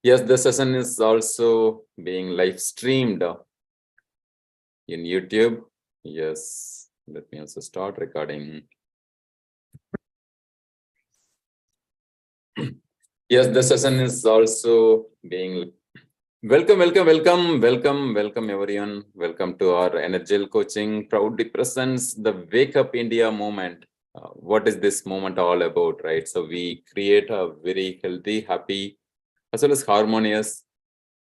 Yes, the session is also being live streamed in YouTube. Yes, let me also start recording. Yes, the session is also being welcome, everyone. Welcome to our Energile coaching. Proudly presents the Wake Up India movement. What is this movement all about, right? So we create a very healthy, happy, as well as harmonious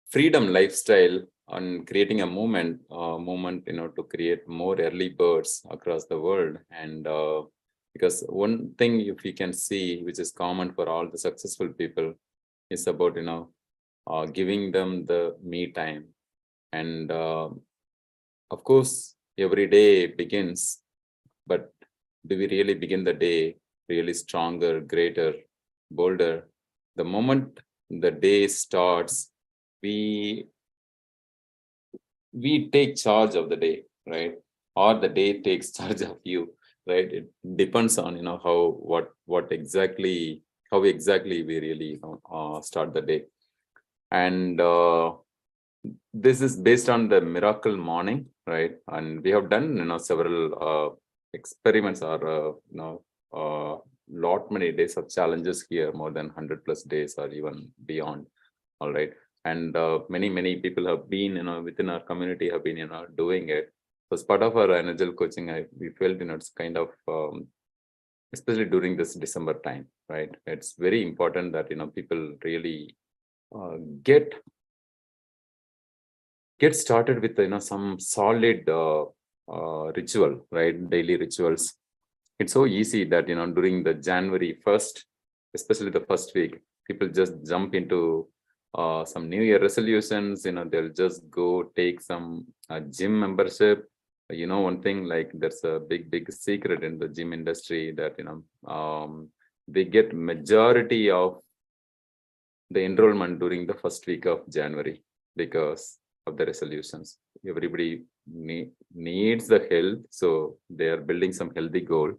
freedom lifestyle on creating a movement, to create more early birds across the world. And because one thing, if you can see, which is common for all the successful people, is about giving them the me time. And of course, every day begins, but do we really begin the day really stronger, greater, bolder? The moment the day starts, we take charge of the day, right? Or the day takes charge of you, right? It depends on how exactly we really start the day. And this is based on the miracle morning, right? And we have done several experiments or lot many days of challenges here, more than 100 plus days or even beyond. All right. And many people have been within our community have been doing it. So as part of our Energile coaching, we felt it's kind of especially during this December time, right? It's very important that people really get started with some solid ritual, right? Daily rituals. It's so easy that during the January 1st, especially the first week, people just jump into some New Year resolutions. They'll just go take some gym membership. One thing, like, there's a big secret in the gym industry that they get majority of the enrollment during the first week of January because of the resolutions. Everybody needs the health, so they are building some healthy goal,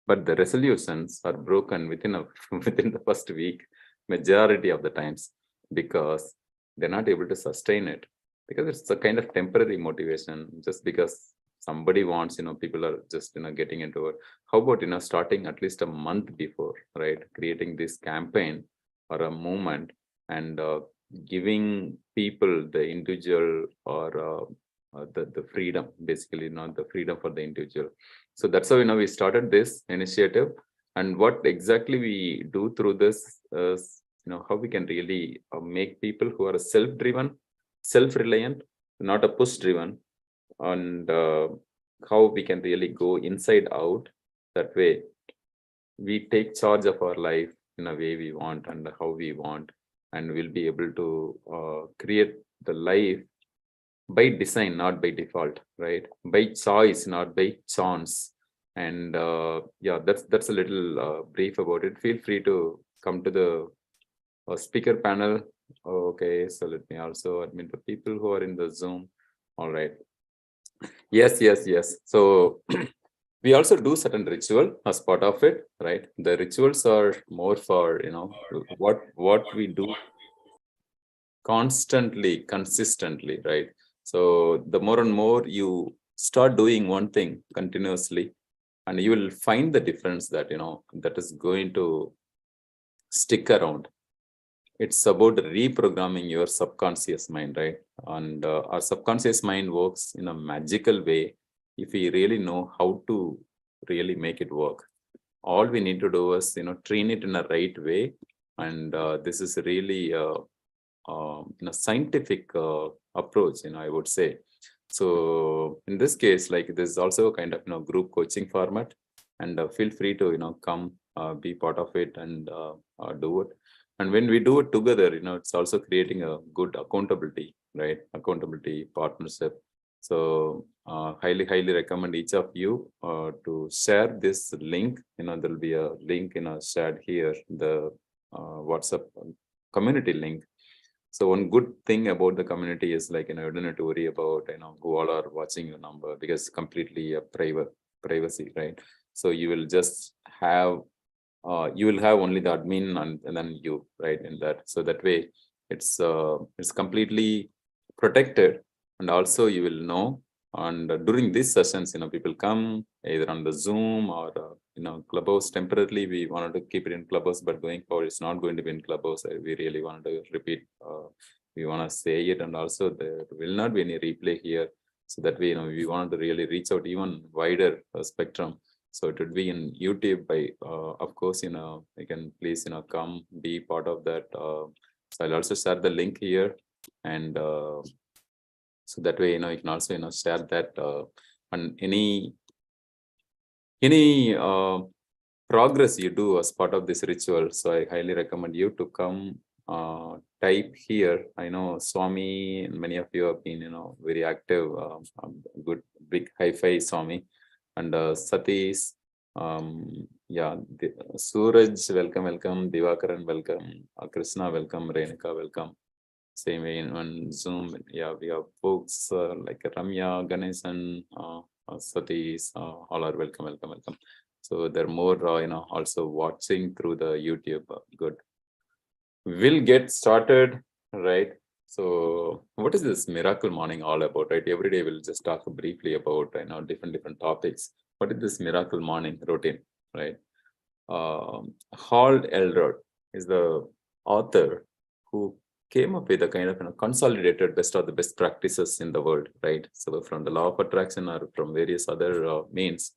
but the resolutions are broken within within the first week, majority of the times, because they're not able to sustain it, because it's a kind of temporary motivation. Just because somebody wants, people are just getting into it. How about starting at least a month before, right? Creating this campaign or a movement, and giving people the individual or the freedom, basically, not the freedom for the individual. So that's how we started this initiative. And what exactly we do through this is how we can really make people who are self-driven, self-reliant, not a push-driven, and how we can really go inside out. That way we take charge of our life in a way we want and how we want, and we'll be able to create the life by design, not by default, right? By choice, not by chance. And yeah, that's a little brief about it. Feel free to come to the speaker panel. Okay, so let me also admit the people who are in the Zoom. All right. Yes. So we also do certain ritual as part of it, right? The rituals are more for what we do constantly, consistently, right? So the more and more you start doing one thing continuously, and you will find the difference that that is going to stick around. It's about reprogramming your subconscious mind, right? And our subconscious mind works in a magical way if we really know how to really make it work. All we need to do is train it in a right way. And this is really scientific approach, I would say. So in this case, like, this is also a kind of group coaching format, and feel free to come be part of it and do it. And when we do it together, it's also creating a good accountability, right? Accountability partnership. So highly recommend each of you to share this link. There'll be a link shared here, the WhatsApp community link. So one good thing about the community is, like, you don't have to worry about who all are watching your number, because it's completely a privacy, right? So you will just have you will have only the admin and then you, right, in that. So that way It's completely protected, and also you will know. And during these sessions, people come either on the Zoom or Clubhouse. Temporarily, we wanted to keep it in Clubhouse, but going forward, it's not going to be in Clubhouse. We really wanted to repeat. We want to say it, and also there will not be any replay here. So that way, we wanted to really reach out even wider spectrum. So it would be in YouTube. By of course, you can please come be part of that. So I'll also share the link here, and so that way you can also share that on any progress you do as part of this ritual. So I highly recommend you to come type here. I know Swami and many of you have been very active. Good big hi-fi Swami and Satish. Yeah, Suraj, welcome. Divakaran, welcome. Krishna, welcome. Renika, welcome. Same way on Zoom. Yeah, we have folks like Ramya, Ganesan, Satish, all are welcome. So they're more, also watching through the YouTube. Good. We'll get started, right? So what is this miracle morning all about, right? Every day we'll just talk briefly about, different topics. What is this miracle morning routine, right? Hall Elrod is the author who came up with a kind of consolidated best of the best practices in the world, right? So from the law of attraction or from various other means,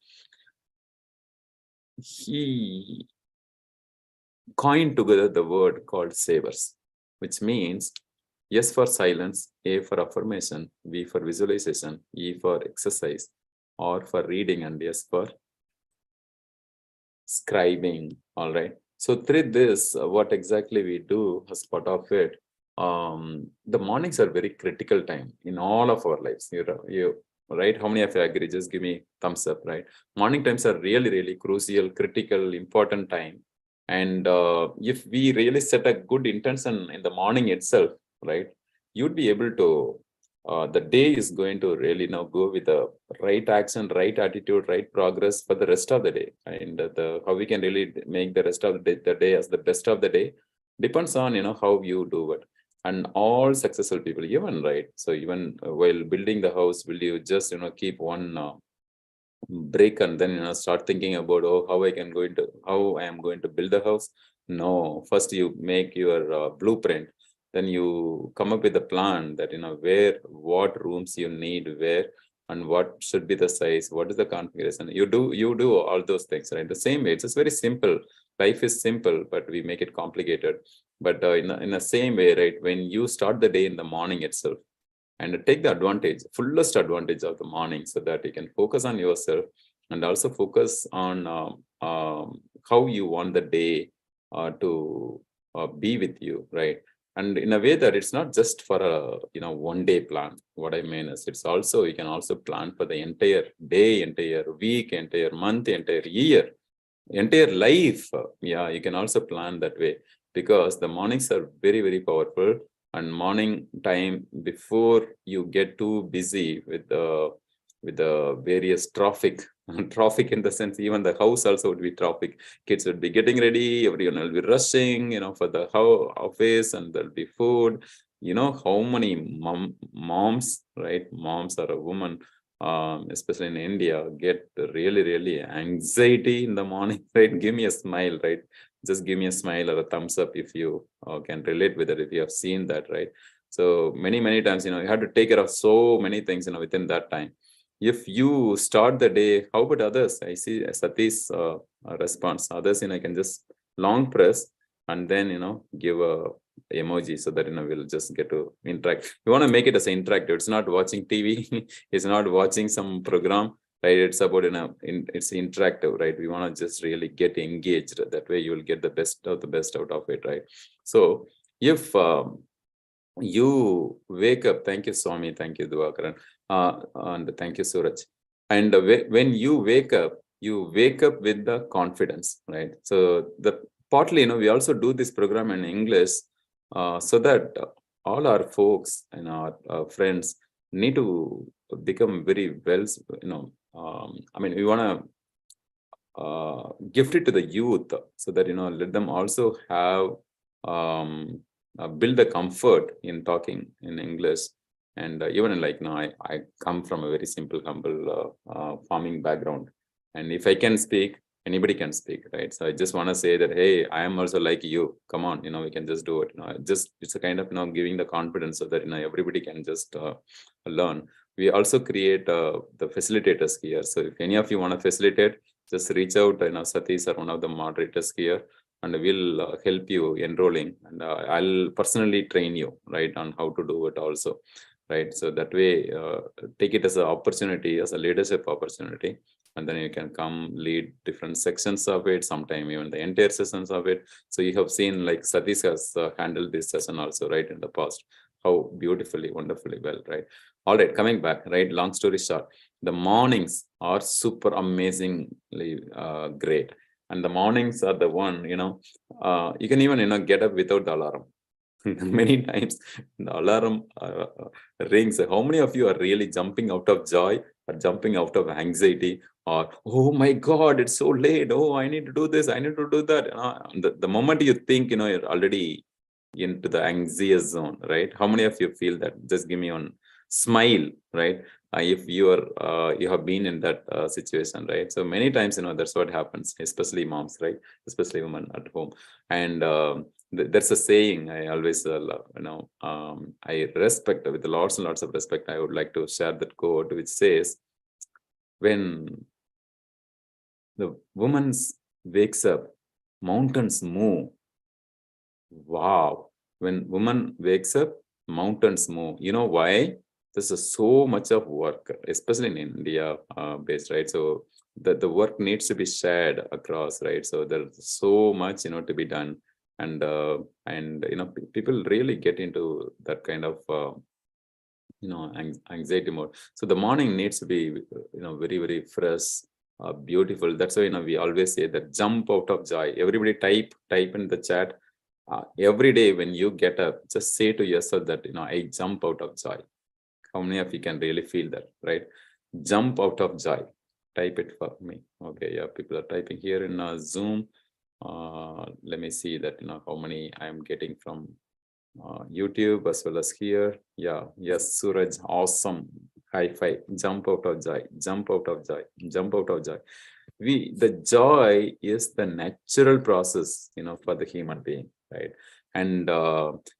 he coined together the word called savers, which means S for silence, A for affirmation, V for visualization, E for exercise, R for reading, and S for scribing. All right. So through this, what exactly we do as part of it, the mornings are very critical time in all of our lives. You right? How many of you agree? Just give me thumbs up, right? Morning times are really, really crucial, critical, important time. And if we really set a good intention in the morning itself, right, you'd be able to, the day is going to really now go with the right action, right attitude, right progress for the rest of the day. And how we can really make the rest of the day as the best of the day depends on, how you do it. And all successful people, even, right? So even while building the house, will you just, keep one break and then start thinking about how I am going to build the house? No, first you make your blueprint, then you come up with a plan that what rooms you need where, and what should be the size, what is the configuration. You do all those things, right? The same way, it's just very simple. Life is simple, but we make it complicated. But in the same way, right, when you start the day in the morning itself, and take the fullest advantage of the morning, so that you can focus on yourself and also focus on how you want the day to be with you, right? And in a way that it's not just for a 1 day plan. What I mean is, it's also, you can also plan for the entire day, entire week, entire month, entire year, entire life. Yeah, you can also plan that way, because the mornings are very, very powerful. And morning time, before you get too busy with the various traffic traffic, in the sense, even the house also would be traffic. Kids would be getting ready, everyone will be rushing for the office, and there'll be food. How many moms, right? Moms are a woman, especially in India, get really, really anxiety in the morning, right? Give me a smile, right? Just give me a smile or a thumbs up if you can relate with it, if you have seen that, right? So many times, you have to take care of so many things, within that time. If you start the day, how about others? I see Sati's response. Others, I can just long press and then, give a emoji, so that, we'll just get to interact. We want to make it as interactive. It's not watching TV. It's not watching some program, right? It's about, it's interactive, right? We want to just really get engaged. That way you will get the best of the best out of it, right? So if you wake up, thank you, Swami, thank you, Divakaran, and thank you, Suraj. And when you wake up with the confidence, right? So the partly, we also do this program in English, so that all our folks and our friends need to become very well, we want to gift it to the youth, so that let them also have build the comfort in talking in English. And even like now, I come from a very simple, humble farming background. And if I can speak, anybody can speak, right? So I just want to say that, hey, I am also like you. Come on, we can just do it. Just it's a kind of giving the confidence so that everybody can just learn. We also create the facilitators here. So if any of you want to facilitate, just reach out. Satish or one of the moderators here, and we'll help you enrolling. And I'll personally train you, right, on how to do it also, right? So that way, take it as an opportunity, as a leadership opportunity, and then you can come lead different sections of it, sometime even the entire sessions of it. So you have seen like Satish has handled this session also, right, in the past. How beautifully, wonderfully well, right? All right, coming back, right? Long story short, the mornings are super amazingly great. And the mornings are the one, you can even, get up without the alarm. Many times the alarm rings. How many of you are really jumping out of joy or jumping out of anxiety? Or, oh my God, it's so late. Oh, I need to do this. I need to do that. The moment you think, you're already into the anxious zone, right? How many of you feel that? Just give me one smile, right? If you have been in that situation, right? So many times, that's what happens, especially moms, right? Especially women at home. And there's a saying I always love, I respect with lots and lots of respect. I would like to share that quote, which says, when the woman wakes up, mountains move. Wow. When woman wakes up, mountains move. You know why? There's so much of work, especially in India based, right? So the work needs to be shared across, right? So there's so much, to be done. And people really get into that kind of, anxiety mode. So the morning needs to be, very, very fresh, beautiful. That's why, we always say that jump out of joy. Everybody type in the chat. Every day when you get up, just say to yourself that, I jump out of joy. How many of you can really feel that, right? Jump out of joy. Type it for me. Okay, yeah, people are typing here in Zoom. Let me see that, how many I'm getting from YouTube as well as here. Yeah, yes, Suraj, awesome. High five. Jump out of joy. Jump out of joy. Jump out of joy. The joy is the natural process, for the human being, right? And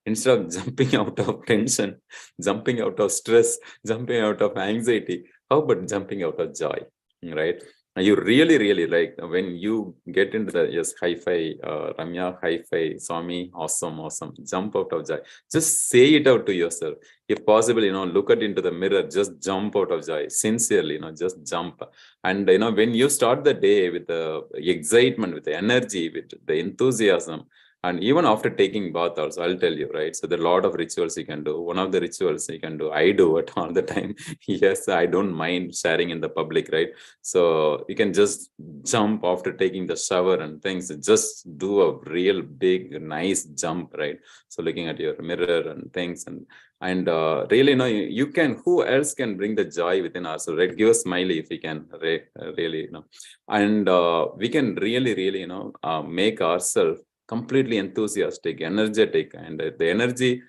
instead of jumping out of tension, jumping out of stress, jumping out of anxiety, how about jumping out of joy, right? You really, really like when you get into the, yes, hi-fi, Ramya, hi-fi, Swami, awesome, awesome. Jump out of joy. Just say it out to yourself. If possible, look at into the mirror, just jump out of joy. Sincerely, just jump. And, when you start the day with the excitement, with the energy, with the enthusiasm, and even after taking bath also, I'll tell you, right? So there are a lot of rituals you can do. One of the rituals you can do, I do it all the time. Yes, I don't mind sharing in the public, right? So you can just jump after taking the shower and things. Just do a real big, nice jump, right? So looking at your mirror and things, and really, you can. Who else can bring the joy within ourselves, right? Give a smiley if you can, really, and we can really, really, make ourselves completely enthusiastic, energetic, and the energy.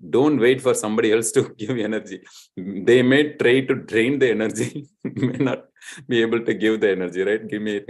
Don't wait for somebody else to give you energy. They may try to drain the energy, may not be able to give the energy, right? Give me,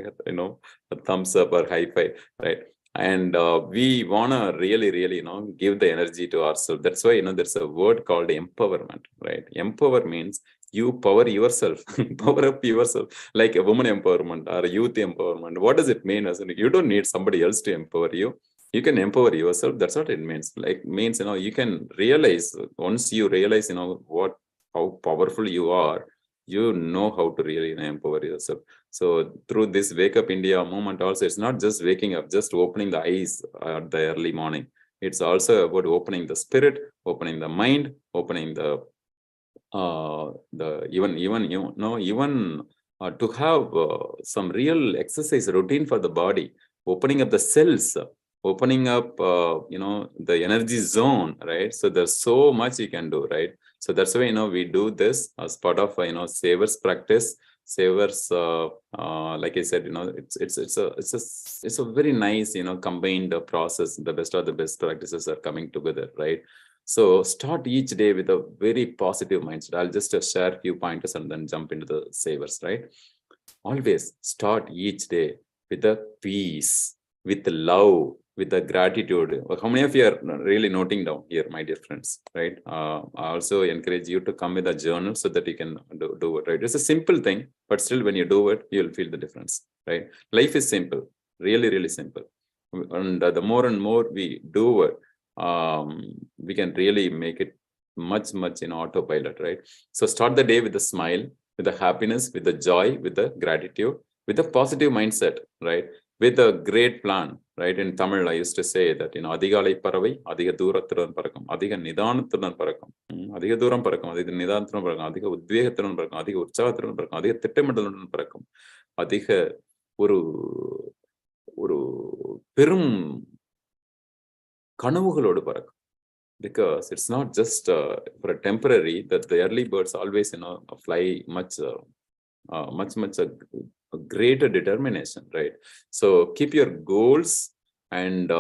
a thumbs up or high five, right? And we want to really, really, give the energy to ourselves. That's why, there's a word called empowerment, right? Empower means you power yourself, power up yourself, like a woman empowerment or a youth empowerment. What does it mean? You don't need somebody else to empower you. You can empower yourself. That's what it means. Like means, you can realize, once you realize, how powerful you are, you know how to really empower yourself. So through this Wake Up India movement also, it's not just waking up, just opening the eyes at the early morning. It's also about opening the spirit, opening the mind, opening the even to have some real exercise routine for the body, opening up the cells, opening up the energy zone, right? So there's so much you can do, right? So that's why we do this as part of savers practice. savers, like I said, it's a very nice, combined process. The best of the best practices are coming together, right? So start each day with a very positive mindset. I'll just share a few pointers and then jump into the savers, right? Always start each day with a peace, with love, with a gratitude. How many of you are really noting down here, my dear friends, right? I also encourage you to come with a journal so that you can do it, right? It's a simple thing, but still when you do it, you'll feel the difference, right? Life is simple, really, really simple. And the more and more we do it, we can really make it much, much in autopilot, right? So start the day with a smile, with the happiness, with the joy, with the gratitude, with a positive mindset, right? With a great plan, right? In Tamil, I used to say that, அதிகாலை பறவை அதிக தூரத்துடன் பறக்கும், அதிக நிதானத்துடன் பறக்கும், அதிக தூரம் பறக்கும், அதிக நிதானத்துடன் பறக்கும், அதிக உத்வேகத்துடன் பறக்கும், அதிக உற்சாகத்துடன் பறக்கும், அதிக திட்டமிடலுடன் பறக்கும், அதிக ஒரு ஒரு பெரும் கனவுகளோடு பறக்கும். Because it's not just for a temporary, that the early birds always, fly much a greater determination, right? So keep your goals, and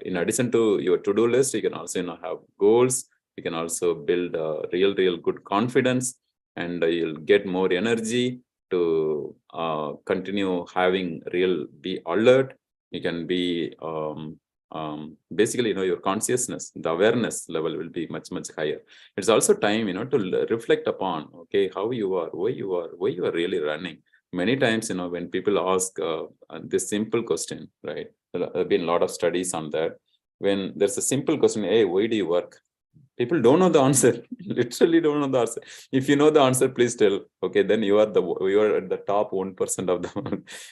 in addition to your to-do list, you can also, have goals. You can also build real good confidence, and you'll get more energy to continue having be alert. You can be basically, your consciousness, the awareness level will be much, much higher. It's also time, to reflect upon, okay, how you are, why you are really running. Many times, when people ask this simple question, right? There have been a lot of studies on that. When there's a simple question, hey, why do you work? People don't know the answer. Literally don't know the answer. If you know the answer, please tell. Okay, then you are at the top 1% of the.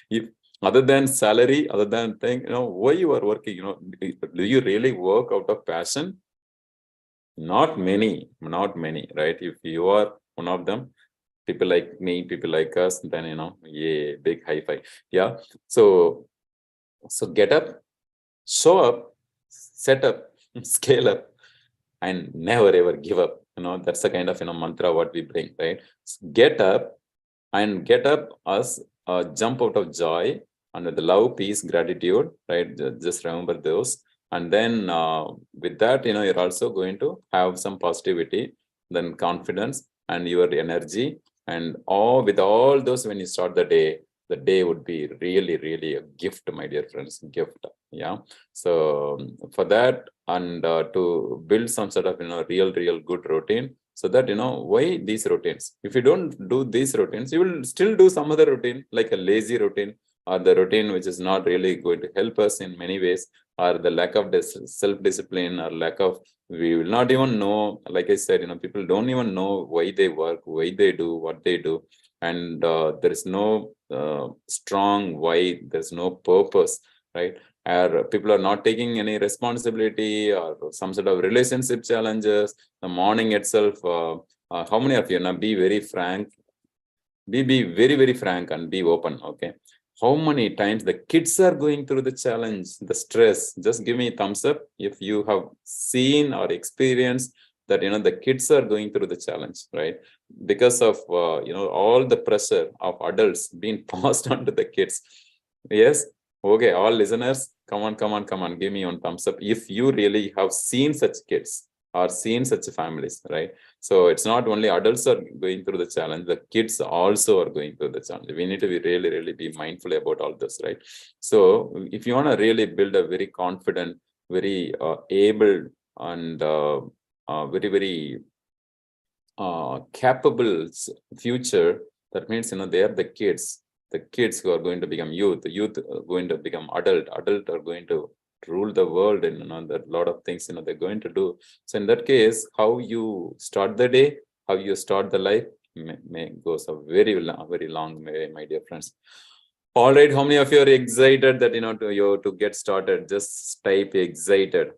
If other than salary, other than thing, why you are working, do you really work out of passion? Not many, right? If you are one of them, people like me, people like us, then, yeah, big high five. Yeah. So get up, show up, set up, scale up, and never ever give up. That's the kind of, mantra what we bring, right? Get up as jump out of joy, and with the love, peace, gratitude, right? Just remember those. And then with that, you're also going to have some positivity, then confidence, and your energy. And with all those, when you start the day would be really, really a gift, my dear friends, gift. Yeah. So for that, and to build some sort of, real good routine, so that, why these routines? If you don't do these routines, you will still do some other routine, like a lazy routine, or the routine which is not really going to help us in many ways, or the lack of self-discipline, or lack of, we will not even know, like I said, people don't even know why they work, why they do what they do. And there is no strong why, there's no purpose, right? Or people are not taking any responsibility, or some sort of relationship challenges. The morning itself, how many of you, be very frank, be very, very frank and be open, okay? How many times the kids are going through the challenge, the stress? Just give me a thumbs up if you have seen or experienced that, the kids are going through the challenge, right? Because of, all the pressure of adults being passed on to the kids. Yes. Okay. All listeners, come on. Give me one thumbs up if you really have seen such kids or seen such families, right? So it's not only adults are going through the challenge, the kids also are going through the challenge. We need to be really, really be mindful about all this, right? So if you want to really build a very confident, very able, and very, very capable future, that means, they are the kids who are going to become youth, the youth are going to become adult are going to rule the world, and a lot of things they're going to do. So in that case, how you start the day, how you start the life may goes a very long way, my dear friends. All right, how many of you are excited that to get started? Just type excited,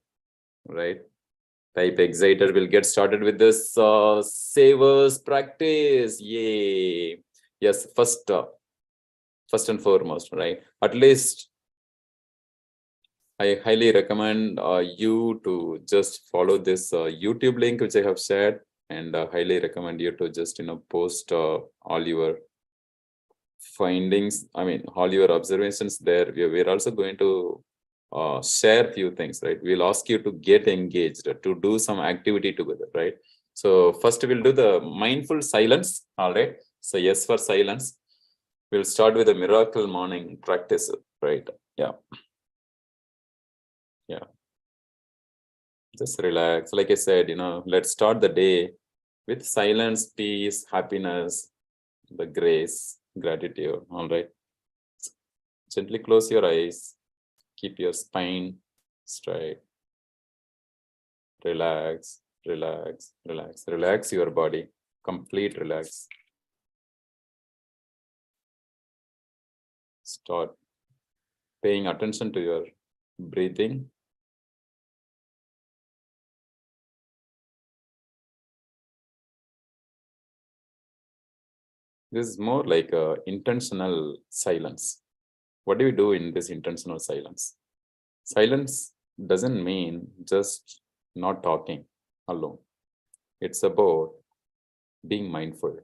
right? Type excited. We'll get started with this savers practice. Yay! Yes, first and foremost, right? At least I highly recommend you to just follow this YouTube link which I have shared, and highly recommend you to just post all your findings, I mean, all your observations there, we're also going to share few things, right? We'll ask you to get engaged, to do some activity together, right? So first we'll do the mindful silence, all right? So yes for silence. We'll start with a miracle morning practice, right? Yeah. Yeah. Just relax. Like I said, let's start the day with silence, peace, happiness, the grace, gratitude, all right? Gently close your eyes. Keep your spine straight. Relax, relax, relax. Relax your body. Complete relax. Start paying attention to your breathing. This is more like a intentional silence. What do we do in this intentional silence? Silence doesn't mean just not talking alone. It's about being mindful.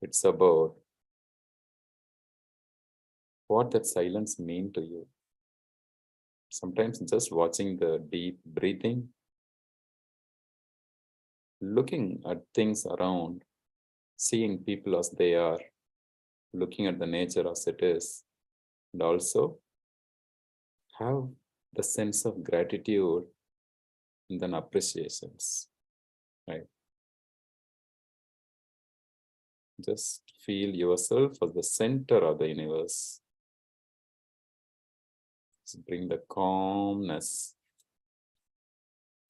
It's about what that silence mean to you. Sometimes just watching the deep breathing, looking at things around, seeing people as they are, looking at the nature as it is, and also have the sense of gratitude and then appreciations, right? Just feel yourself as the center of the universe. Just bring the calmness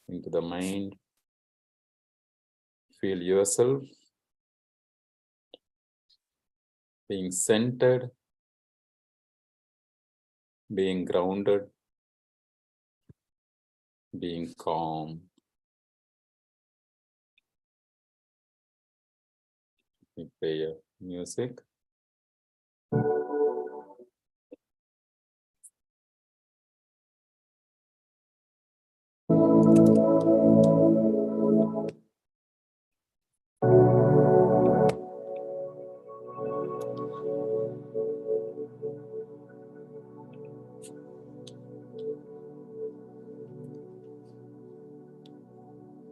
into the mind. Feel yourself being centered, being grounded, being calm. We play music.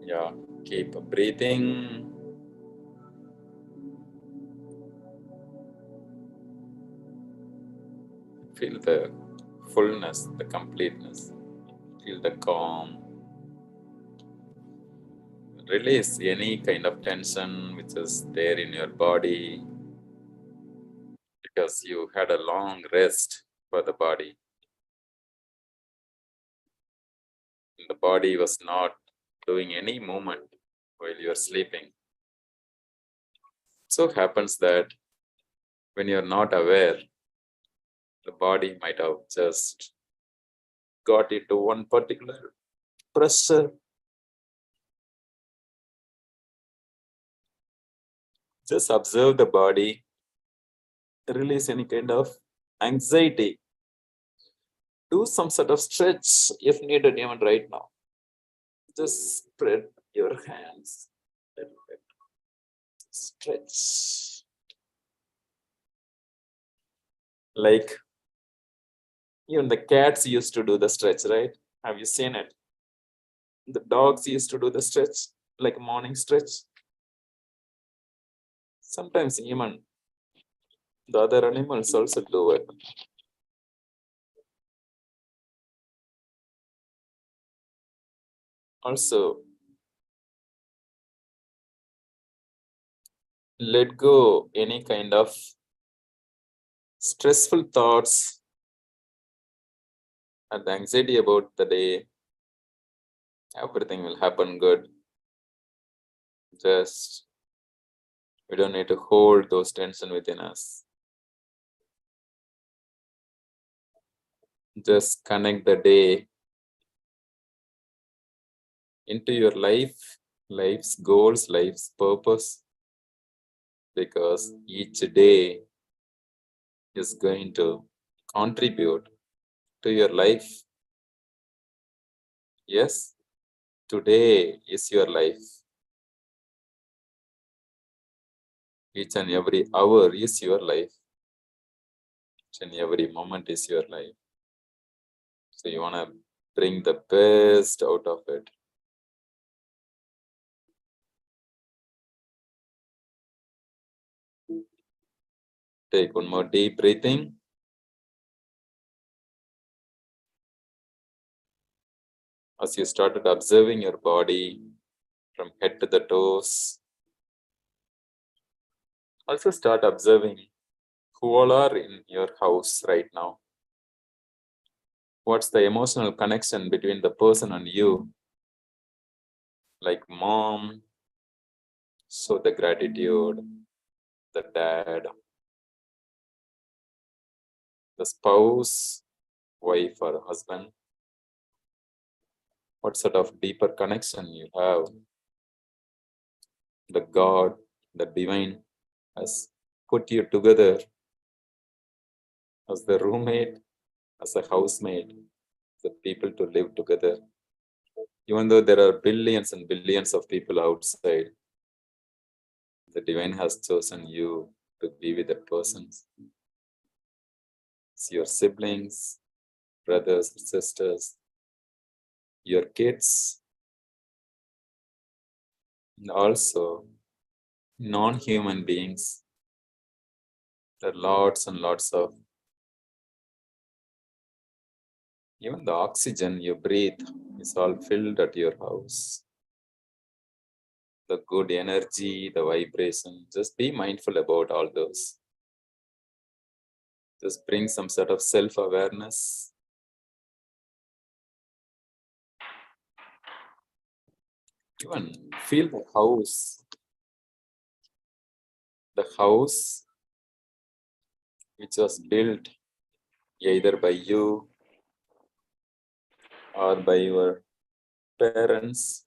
Yeah, keep breathing. Feel the fullness, the completeness. Feel the calm. Release any kind of tension which is there in your body because you had a long rest for the body. The body was not doing any movement while you are sleeping. So happens that when you're not aware, the body might have just got into one particular pressure. Just observe the body, release any kind of anxiety. Do some sort of stretch if needed, even right now. Just spread your hands a little bit. Stretch. Like even the cats used to do the stretch, right? Have you seen it? The dogs used to do the stretch, like morning stretch. Sometimes even the other animals also do it. Also, let go any kind of stressful thoughts and anxiety about the day. Everything will happen good. Just we don't need to hold those tension within us. Just connect the day into your life, life's goals, life's purpose, because each day is going to contribute to your life. Yes, today is your life. Each and every hour is your life. And every moment is your life. So you want to bring the best out of it. Take one more deep breathing. As you started observing your body from head to the toes, also start observing who all are in your house right now. What's the emotional connection between the person and you? Like mom, show the gratitude, the dad, the spouse, wife or husband. What sort of deeper connection you have? The God, the divine has put you together as the roommate, as a housemate, the people to live together. Even though there are billions and billions of people outside, the divine has chosen you to be with that person. It's your siblings, brothers, sisters, your kids, and also non-human beings. There are lots and lots of, even the oxygen you breathe is all filled at your house. The good energy, the vibration, just be mindful about all those. Just bring some sort of self-awareness. Even feel the house which was built either by you or by your parents,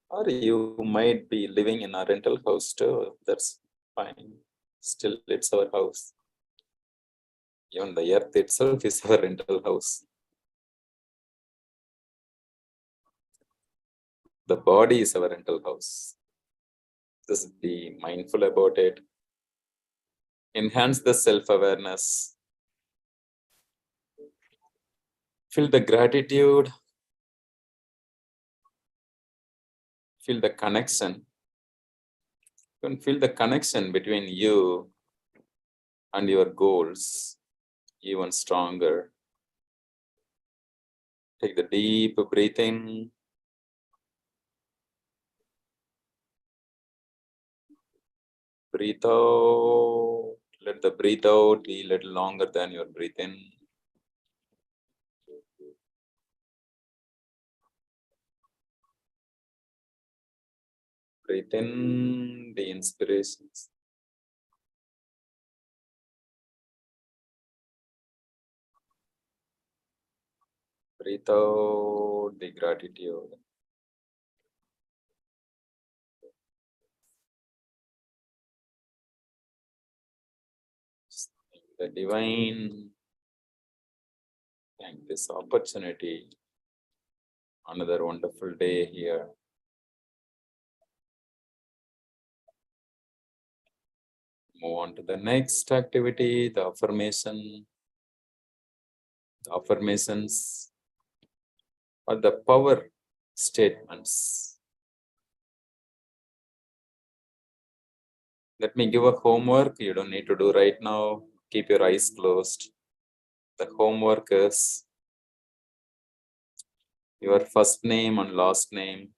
or you might be living in a rental house too. That's fine. Still, it's our house. Even the earth itself is our rental house. The body is our rental house. Just be mindful about it. Enhance the self-awareness. Feel the gratitude. Feel the connection. You can feel the connection between you and your goals even stronger. Take the deep breathing. Breathe out. Let the breathe out be a little longer than your breath in. Breathe in the inspirations. Breathe out the gratitude. The divine, thank this opportunity. Another wonderful day here. Move on to the next activity, the affirmation. The affirmations are the power statements. Let me give a homework. You don't need to do right now. Keep your eyes closed. The homework is your first name and last name.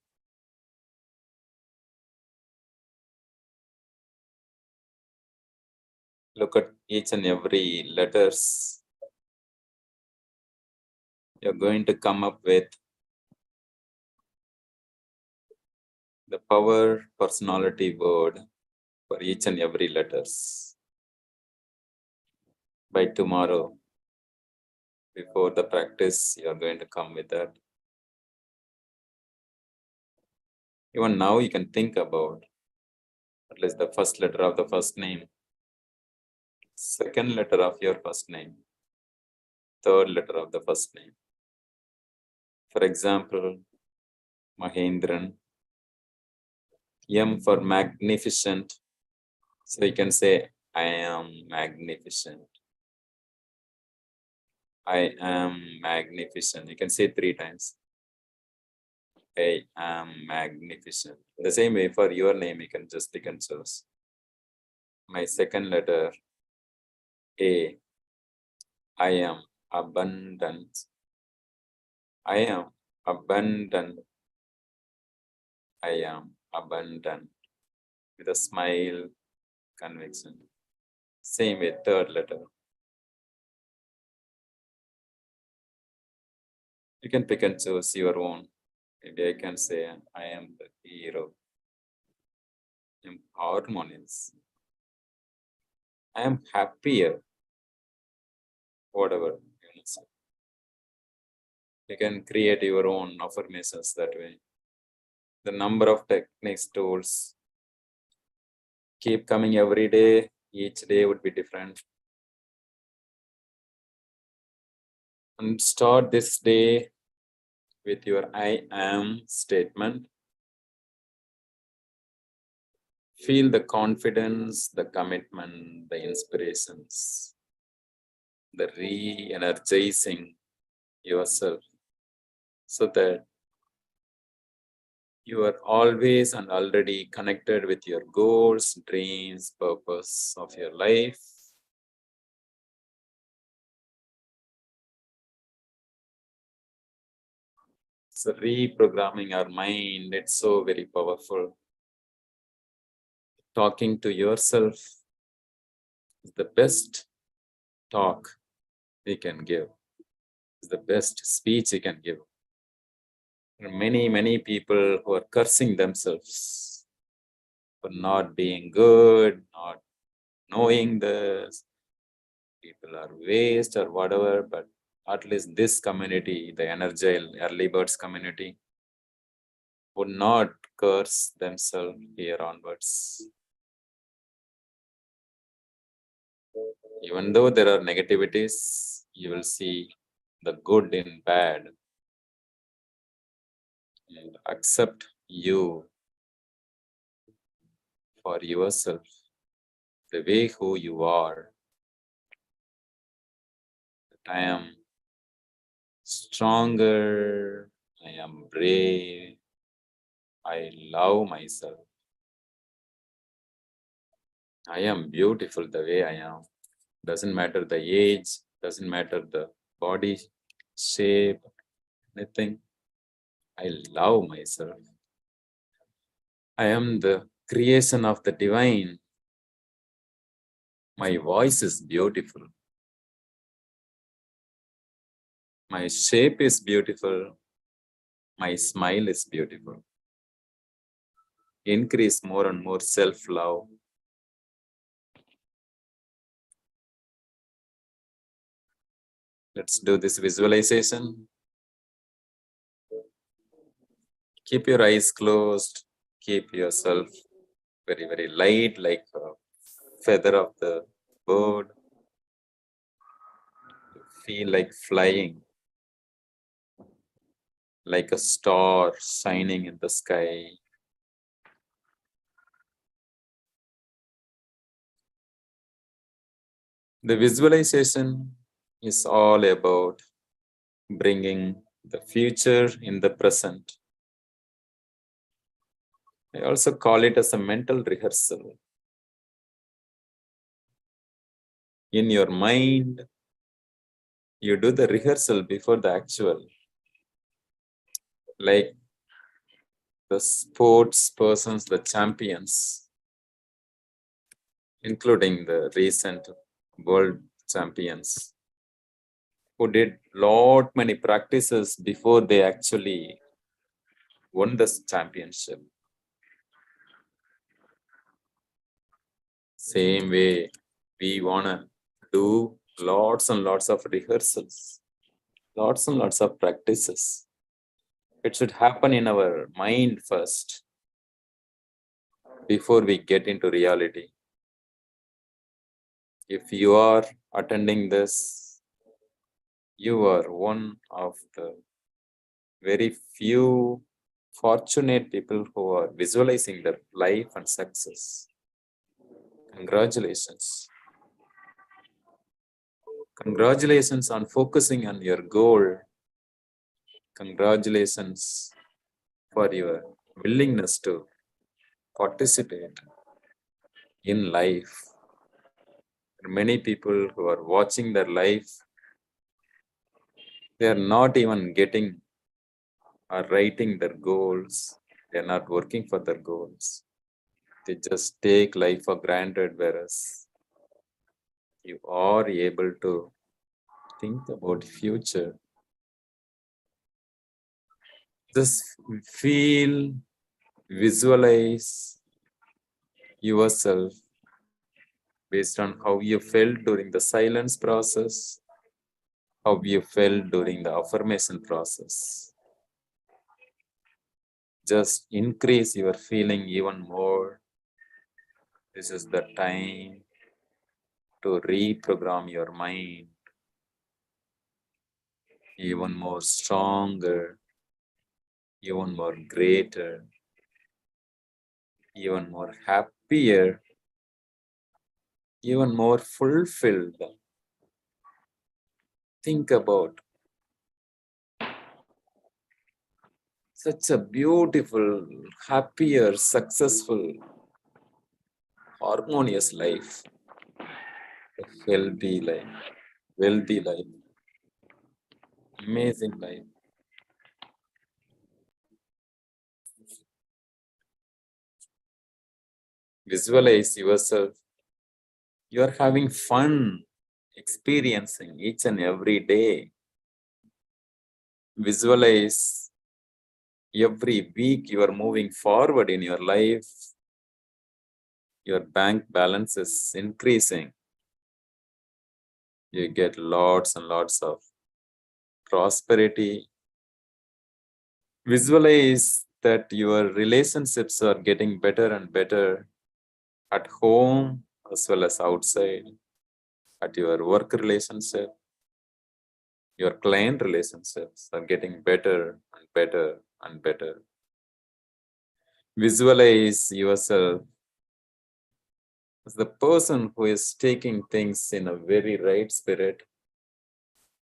Look at each and every letters. You're going to come up with the power personality word for each and every letters. By tomorrow, before the practice, you're going to come with that. Even now, you can think about at least the first letter of the first name, second letter of your first name, third letter of the first name. For example, Mahendiran. M for magnificent. So you can say, I am magnificent. I am magnificent. You can say 3 times. I am magnificent. The same way for your name, you can just pick and choose. My second letter, A. I am abundant. I am abundant. I am abundant. With a smile, conviction. Same way, third letter. You can pick and choose your own. Maybe I can say, I am the hero. I am harmonious. I am happier. Whatever you want to say. You can create your own affirmations that way. The number of techniques, tools keep coming every day. Each day would be different. And start this day with your I am statement. Feel the confidence, the commitment, the inspirations, the re-energizing yourself so that you are always and already connected with your goals, dreams, purpose of your life. So reprogramming our mind, it's so very powerful. Talking to yourself is the best talk we can give. Is the best speech you can give. There are many people who are cursing themselves for not being good, not knowing this. People are waste or whatever, but at least this community, the Energile early birds community, would not curse themselves here onwards. Even though there are negativities, you will see the good in bad. And accept you for yourself, the way who you are. I am stronger, I am brave, I love myself. I am beautiful the way I am. Doesn't matter the age, doesn't matter the body shape, anything. I love myself. I am the creation of the divine. My voice is beautiful. My shape is beautiful. My smile is beautiful. Increase more and more self-love. Let's do this visualization. Keep your eyes closed. Keep yourself very light, like a feather of the bird. Feel like flying, like a star shining in the sky. The visualization is all about bringing the future in the present. I also call it as a mental rehearsal. In your mind, you do the rehearsal before the actual. Like the sports persons, the champions, including the recent world champions, who did many practices before they actually won the championship. Same way, we wanna do lots and lots of rehearsals, lots and lots of practices. It should happen in our mind first before we get into reality. If you are attending this, you are one of the very few fortunate people who are visualizing their life and success. Congratulations. Congratulations on focusing on your goal. Congratulations for your willingness to participate in life. There are many people who are watching their life, they are not even getting or writing their goals. They are not working for their goals. They just take life for granted, whereas you are able to think about future. Just feel, visualize yourself based on how you felt during the silence process, how you felt during the affirmation process. Just increase your feeling even more. This is the time to reprogram your mind even more stronger, even more greater, even more happier, even more fulfilled. Think about such a beautiful, happier, successful, harmonious life, a healthy life, wealthy life, amazing life. Visualize yourself. You are having fun experiencing each and every day. Visualize every week you are moving forward in your life. Your bank balance is increasing. You get lots and lots of prosperity. Visualize that your relationships are getting better and better at home as well as outside, at your work relationship. Your client relationships are getting better and better and better. Visualize yourself as the person who is taking things in a very right spirit.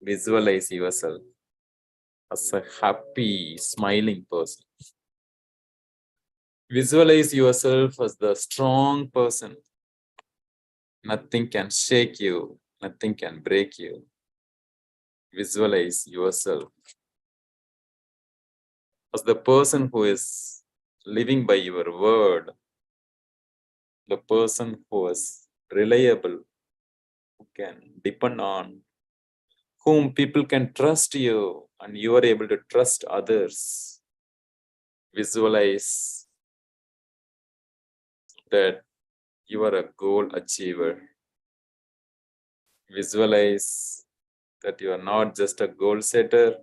Visualize yourself as a happy, smiling person. Visualize yourself as the strong person. Nothing can shake you, nothing can break you. Visualize yourself as the person who is living by your word, the person who is reliable, who can depend on, whom people can trust you, and you are able to trust others. Visualize that you are a goal achiever. Visualize that you are not just a goal setter,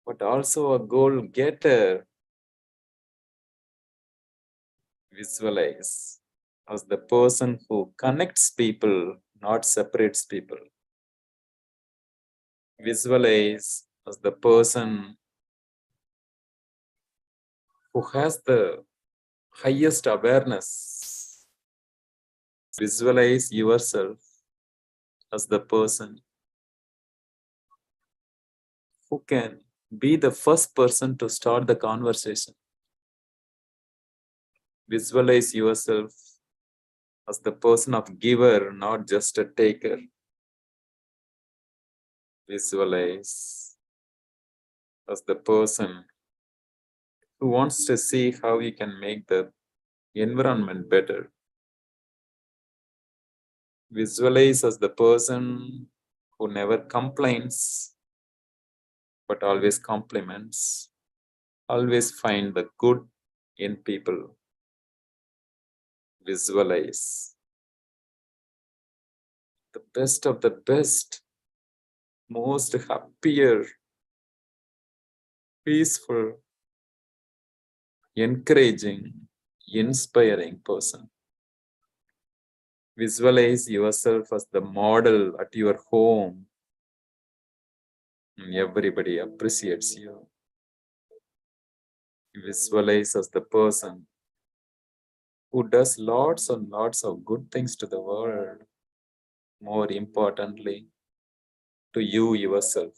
but also a goal getter. Visualize as the person who connects people, not separates people. Visualize as the person who has the highest awareness. Visualize yourself as the person who can be the first person to start the conversation. Visualize yourself as the person of giver, not just a taker. Visualize as the person who wants to see how you can make the environment better. Visualize as the person who never complains, but always compliments. Always find the good in people. Visualize the best of the best, most happier, peaceful, encouraging, inspiring person. Visualize yourself as the model at your home. And everybody appreciates you. Visualize as the person who does lots and lots of good things to the world. More importantly, to you yourself.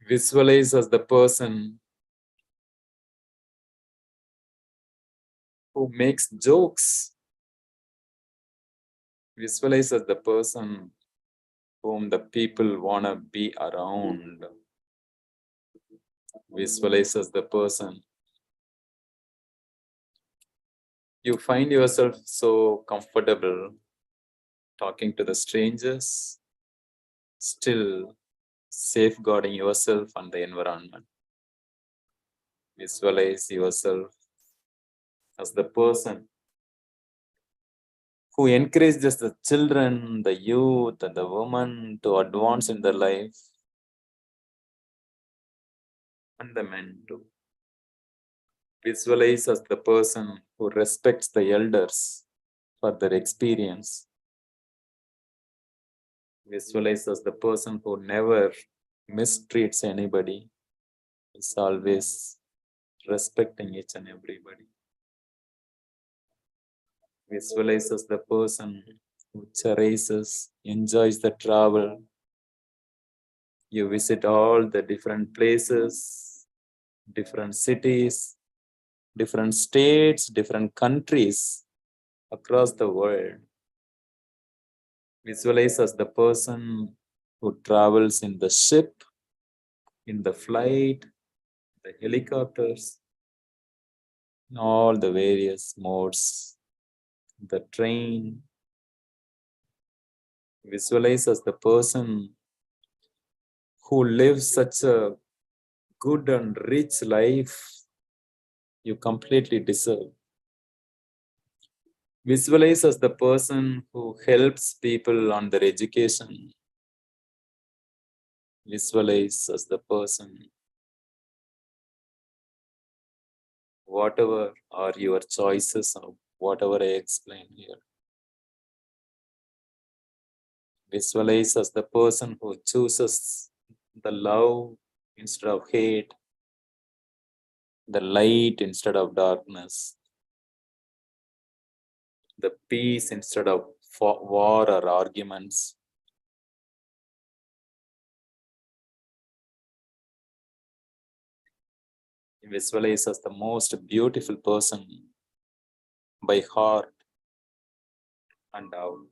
Visualize as the person who makes jokes. Visualize as the person whom the people want to be around. Visualize as the person you find yourself so comfortable talking to the strangers, still safeguarding yourself and the environment. Visualize yourself as the person who encourages the children, the youth, and the women to advance in their life, and the men too. Visualize as the person who respects the elders for their experience. Visualize as the person who never mistreats anybody, is always respecting each and everybody. Visualize as the person who cherishes, enjoys the travel. You visit all the different places, different cities, different states, different countries across the world. Visualize as the person who travels in the ship, in the flight, the helicopters, in all the various modes, the train. Visualize as the person who lives such a good and rich life you completely deserve. Visualize as the person who helps people on their education. Visualize as the person, whatever are your choices of whatever I explained here. Visualize as the person who chooses the love instead of hate, the light instead of darkness, the peace instead of war or arguments. Visualize as the most beautiful person by heart and out.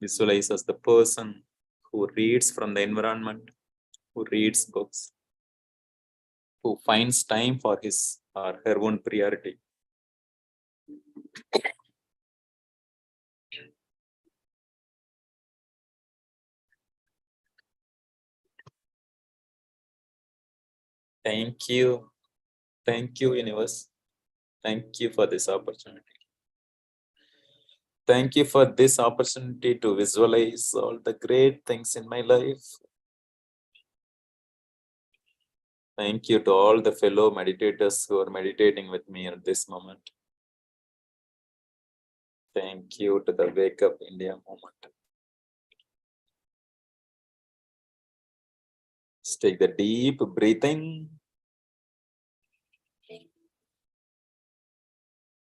Visualize as the person who reads from the environment, who reads books, who finds time for his or her own priority. Thank you. Thank you, universe. Thank you for this opportunity. Thank you for this opportunity to visualize all the great things in my life. Thank you to all the fellow meditators who are meditating with me at this moment. Thank you to the Wake Up India movement. Just take the deep breathing.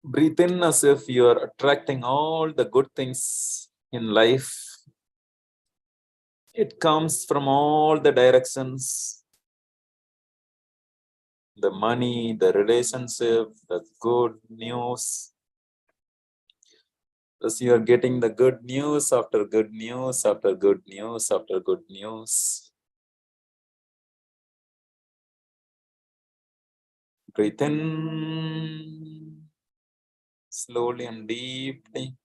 Breathe in as if you are attracting all the good things in life. It comes from all the directions. The money, the relationship, the good news. As you are getting the good news after good news after good news after good news. Breathe in slowly and deeply.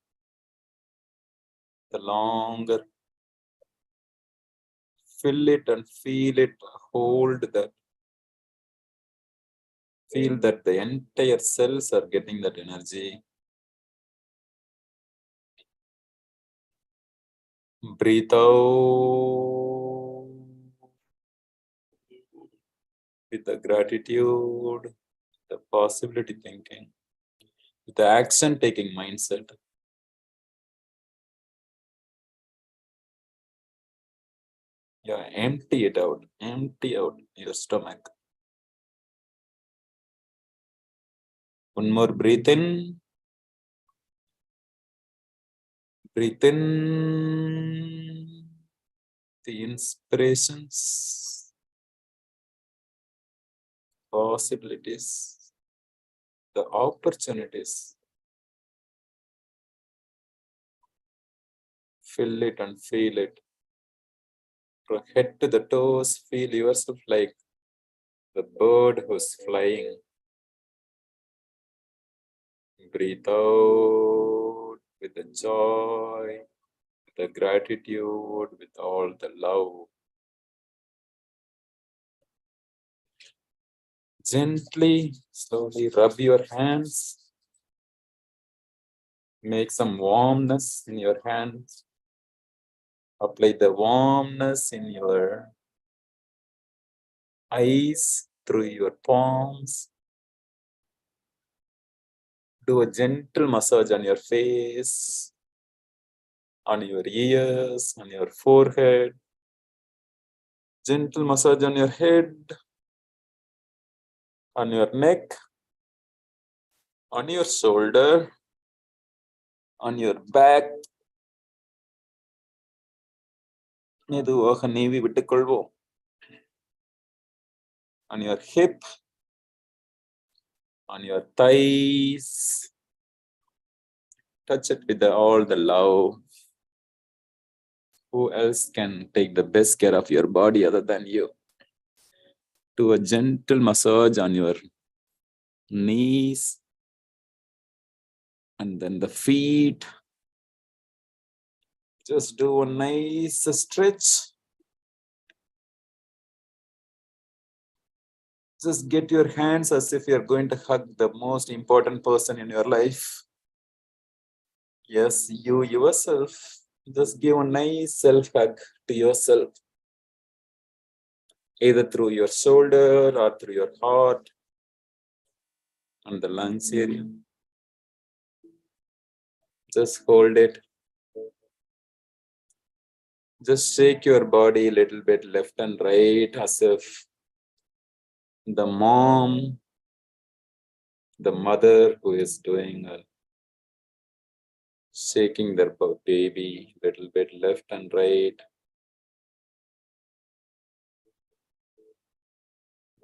The longer, fill it and feel it, hold that. Feel that the entire cells are getting that energy. Breathe out with the gratitude, the possibility thinking, with the action taking mindset. Yeah, empty it out, empty out your stomach. One more breathe in. Breathe in the inspirations, possibilities, the opportunities. Feel it and feel it. From head to the toes, feel yourself like the bird who's flying. Breathe out with the joy, the gratitude, with all the love. Gently, slowly rub your hands. Make some warmness in your hands. Apply the warmness in your eyes, through your palms. Do a gentle massage on your face, on your ears, on your forehead. Gentle massage on your head, on your neck, on your shoulder, on your back. மெதுவாக நீவி விட்டுக்கொள்வோம். On your hip, on your thighs. Touch it with all the love. Who else can take the best care of your body other than you? Do a gentle massage on your knees and then the feet. Just do a nice stretch. Just get your hands as if you're going to hug the most important person in your life. Yes, you yourself. Just give a nice self-hug to yourself. Either through your shoulder or through your heart and the lungs area. Just hold it. Just shake your body a little bit left and right as if the mom, the mother who is doing shaking their baby a little bit left and right.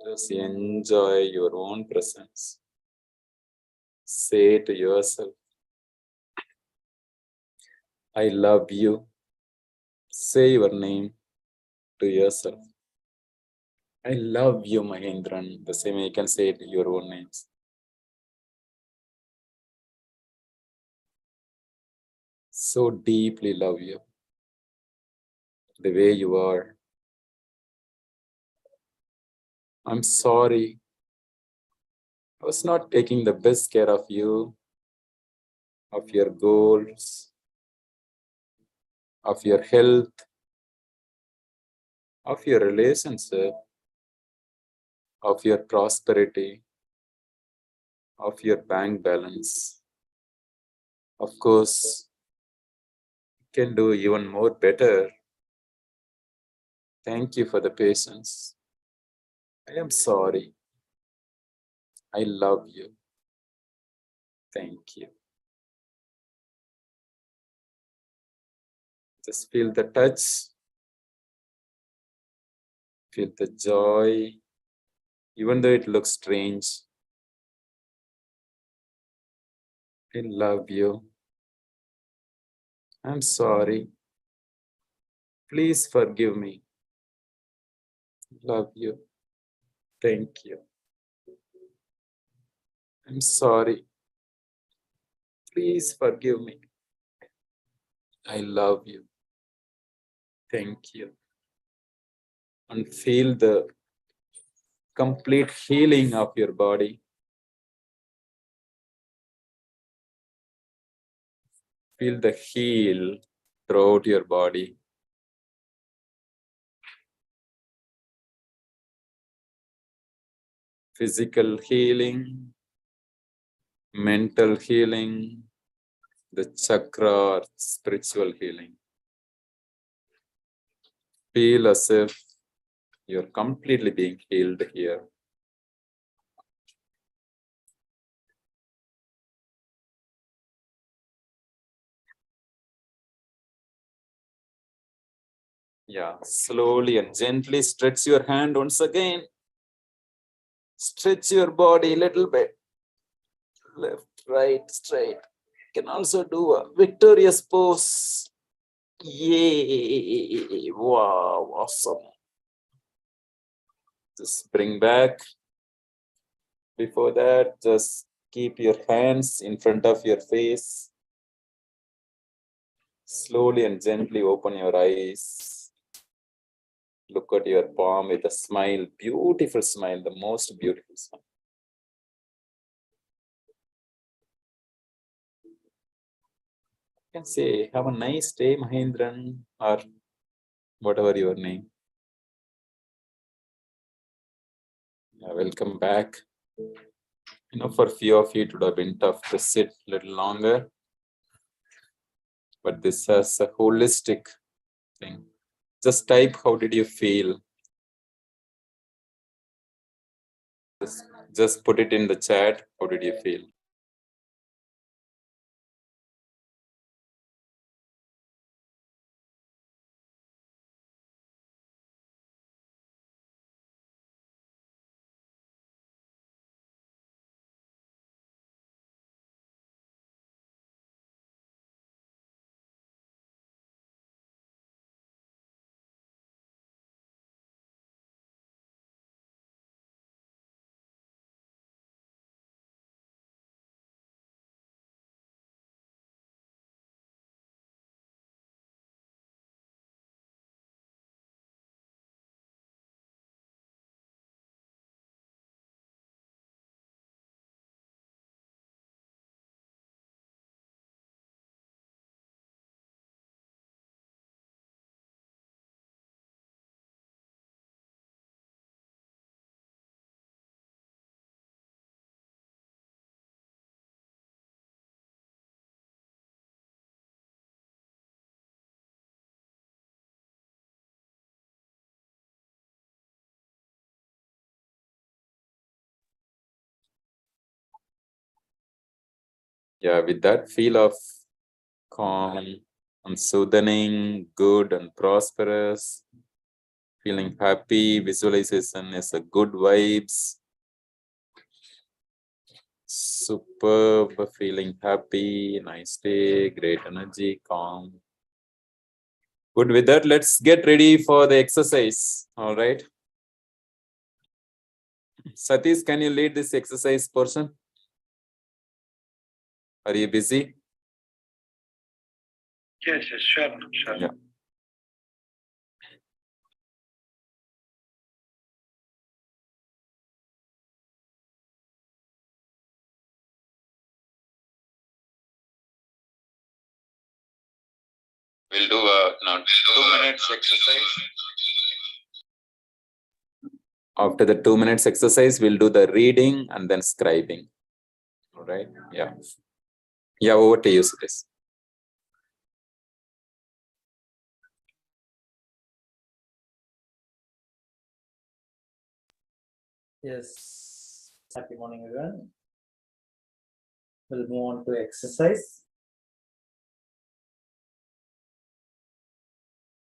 Just enjoy your own presence. Say to yourself, I love you. Say your name to yourself. I love you, Mahendiran. The same way you can say it your own names. So deeply love you. The way you are. I'm sorry. I was not taking the best care of you, of your goals, of your health, of your relationship, of your prosperity, of your bank balance. Of course, you can do even more better. Thank you for the patience. I am sorry. I love you. Thank you. Just feel the touch. Feel the joy. Even though it looks strange. I love you. I'm sorry. Please forgive me. Love you. Thank you. I'm sorry. Please forgive me. I love you. Thank you. And feel the complete healing of your body. Feel the heal throughout your body. Physical healing, mental healing, the chakra or spiritual healing. Feel as if you're completely being healed here. Yeah, slowly and gently stretch your hand once again. Stretch your body a little bit. Left, right, straight. You can also do a victorious pose. Yay! Wow, awesome. Just bring back. Before that, just keep your hands in front of your face. Slowly and gently open your eyes. Look at your palm with a smile, beautiful smile, the most beautiful smile. You can say, have a nice day, Mahendiran, or whatever your name. Yeah, welcome back. For few of you, it would have been tough to sit a little longer, but this is a holistic thing. Just type, how did you feel? Just put it in the chat. How did you feel? Yeah, with that feel of calm and soothing, good and prosperous, feeling happy, visualization is a good vibes. Superb, feeling happy, nice day, great energy, calm. Good, with that, let's get ready for the exercise. All right. Satish, can you lead this exercise portion? Are you busy? Yes, sure. Yeah. We'll do a 2 minutes exercise. After the 2 minutes exercise, we'll do the reading and then scribing. All right. Yeah. Yeah, over to you, Satish. Yes, happy morning, everyone. We'll move on to exercise.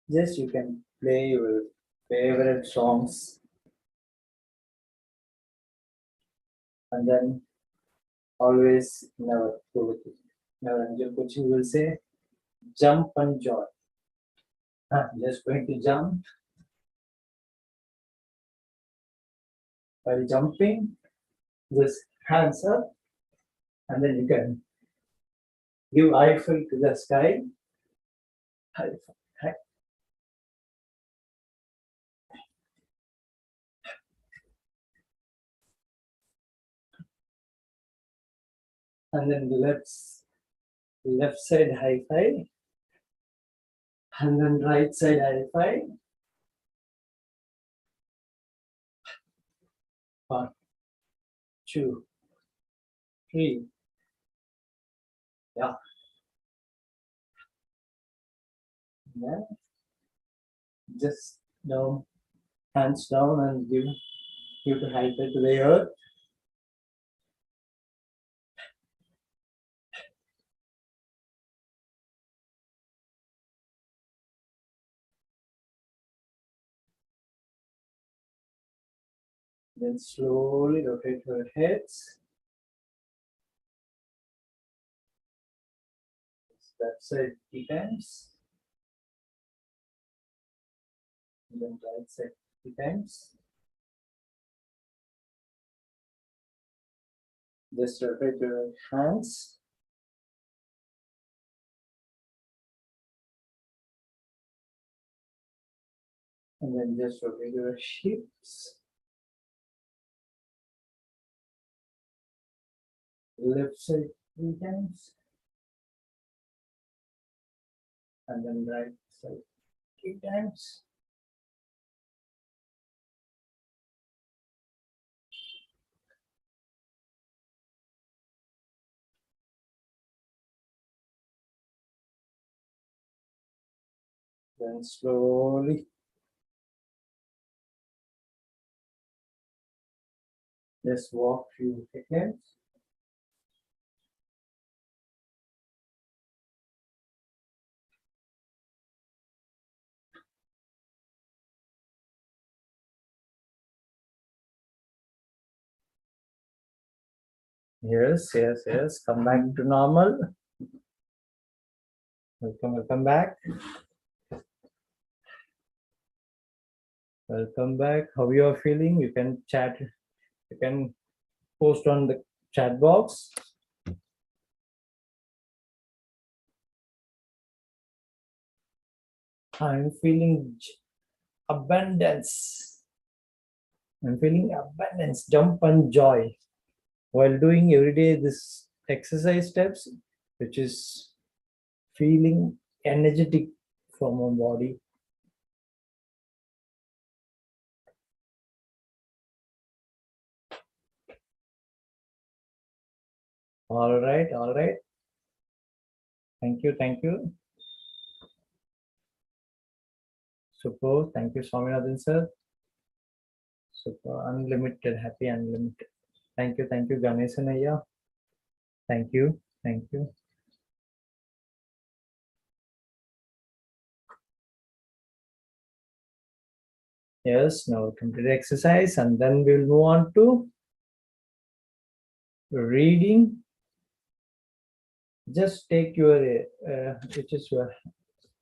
Yes, you can play your favorite songs and then always never go with it. Never enjoy coaching will say jump and joy. Just going to jump. While jumping, just hands up and then you can give Eiffel to the sky. Eiffel. And then left side high five. And then right side high five. 1, 2, 3. Yeah. Yeah. Just down, hands down, and give the high five to the earth. Then slowly rotate your heads. Left side 3 times. Then right side 3 times. Just rotate your hands. And then just rotate your hips. Left side 3 times. And then right side 3 times. Then slowly just walk few seconds. Yes, yes, yes. Come back to normal. Welcome back. Welcome back. How you are feeling? You can chat. You can post on the chat box. I'm feeling abundance. I'm feeling abundance, jump and joy while doing every day this exercise steps, which is feeling energetic from our body. All right, all right. Thank you, thank you. Super, thank you, Swaminathan sir. Super, unlimited, happy unlimited. Thank you, Ganesan Ayya. Thank you, thank you. Yes, now complete exercise and then we'll move on to reading. Just take your, which is you are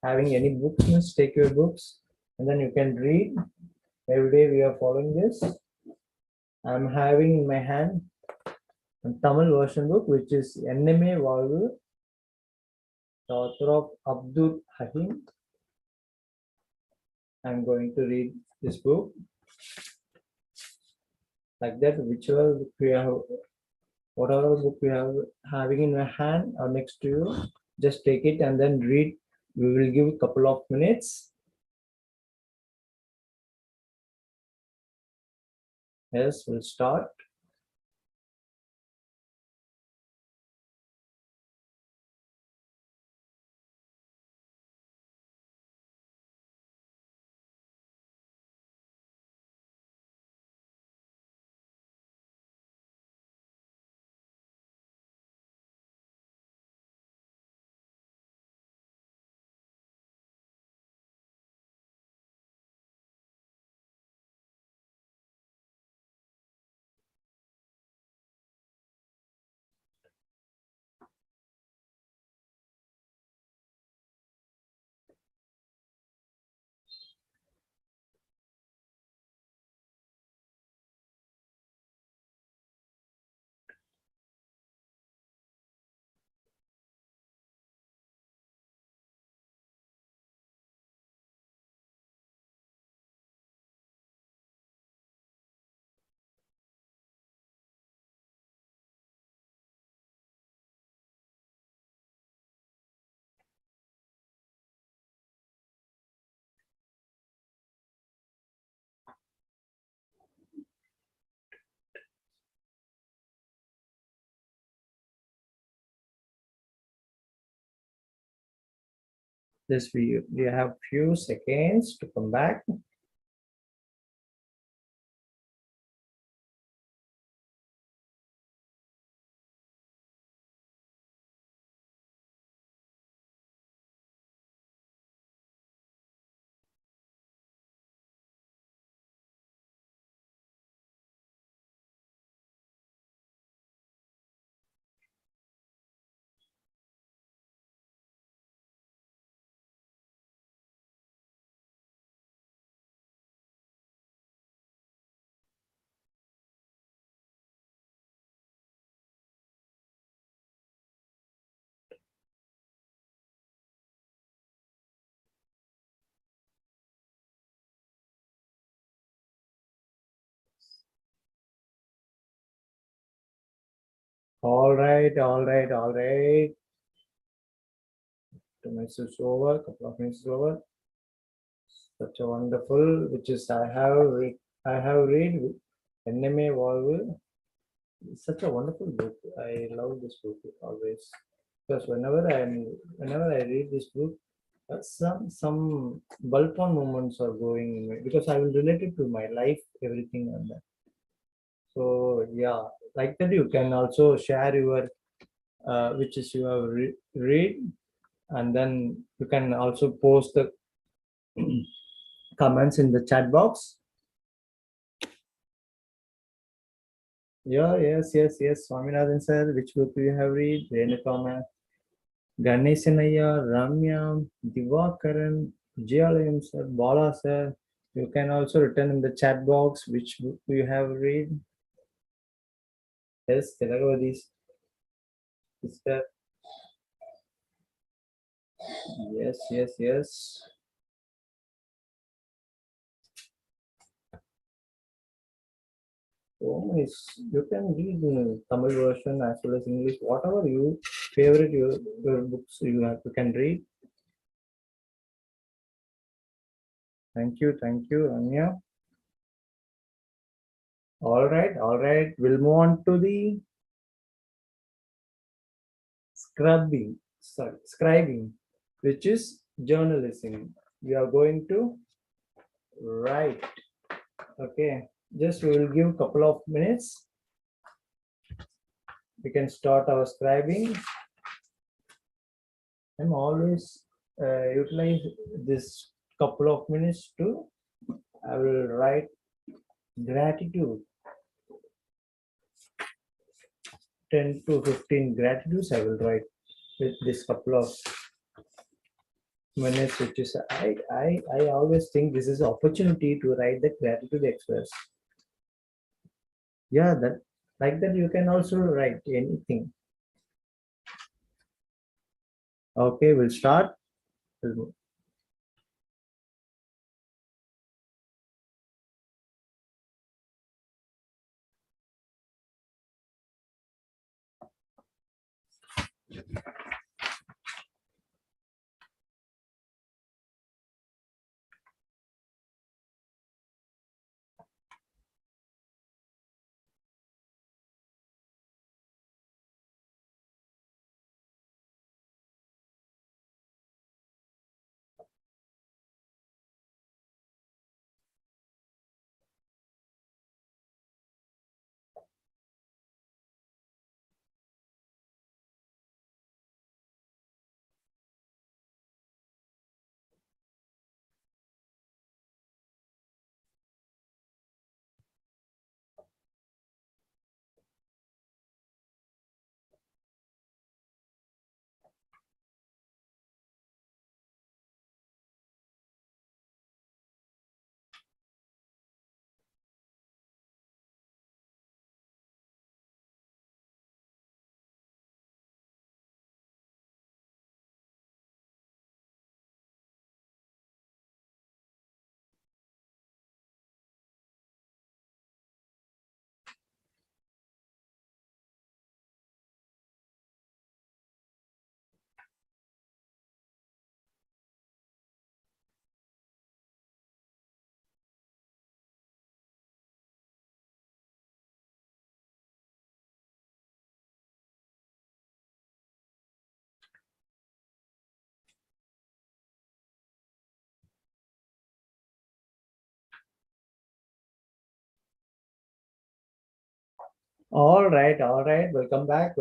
having any books, just take your books and then you can read. Every day we are following this. I'm having in my hand a Tamil version book, which is NMA Valvu, the author of Abdul Hakim. I'm going to read this book. Like that, whichever book we have, whatever book we have having in my hand or next to you, just take it and then read. We will give a couple of minutes. Yes, we'll start. This we have few seconds to come back. All right. 2 minutes is over. Couple of minutes is over. Such a wonderful, which is I have read NMA Volve. Such a wonderful book. I love this book always because whenever I read this book, some bulk on moments are going in me because I will relate it to my life, everything and that. So yeah, like that you can also share your which is you have read, and then you can also post the comments in the chat box. Yeah, yes. Swaminathan sir, which book do you have read? Renukama, Ganesanaya, Ramya, Divakaran, Jialayam sir, Bala sir. You can also return in the chat box which book do you have read. Yes, Telagavadi sister. Yes. Oh, you can read the Tamil version as well as English, whatever you favorite your books you can read. Thank you, Anya. All right. We'll move on to the scribing, which is journalism. We are going to write. Okay, just we will give couple of minutes. We can start our scribing. I'm always utilize this couple of minutes to I will write gratitude. 10 to 15 gratitudes I will write with this couple of minutes, which is I always think this is an opportunity to write the gratitude express. Yeah, that like that you can also write anything. Okay, we'll start. All right. Welcome back.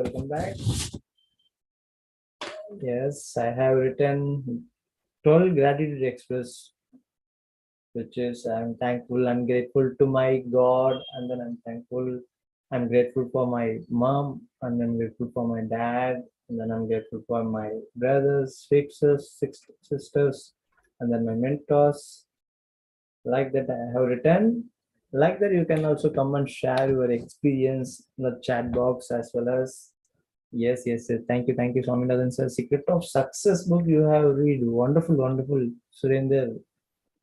Yes, I have written 12 gratitude express, which is I'm grateful to my God, and then I'm grateful for my mom, and then grateful for my dad, and then I'm grateful for my brothers, sisters, and then my mentors. Like that, I have written. Like that, you can also come and share your experience in the chat box as well as. Yes. Thank you, Swaminathan sir. Secret of Success book you have read. Wonderful, Surender,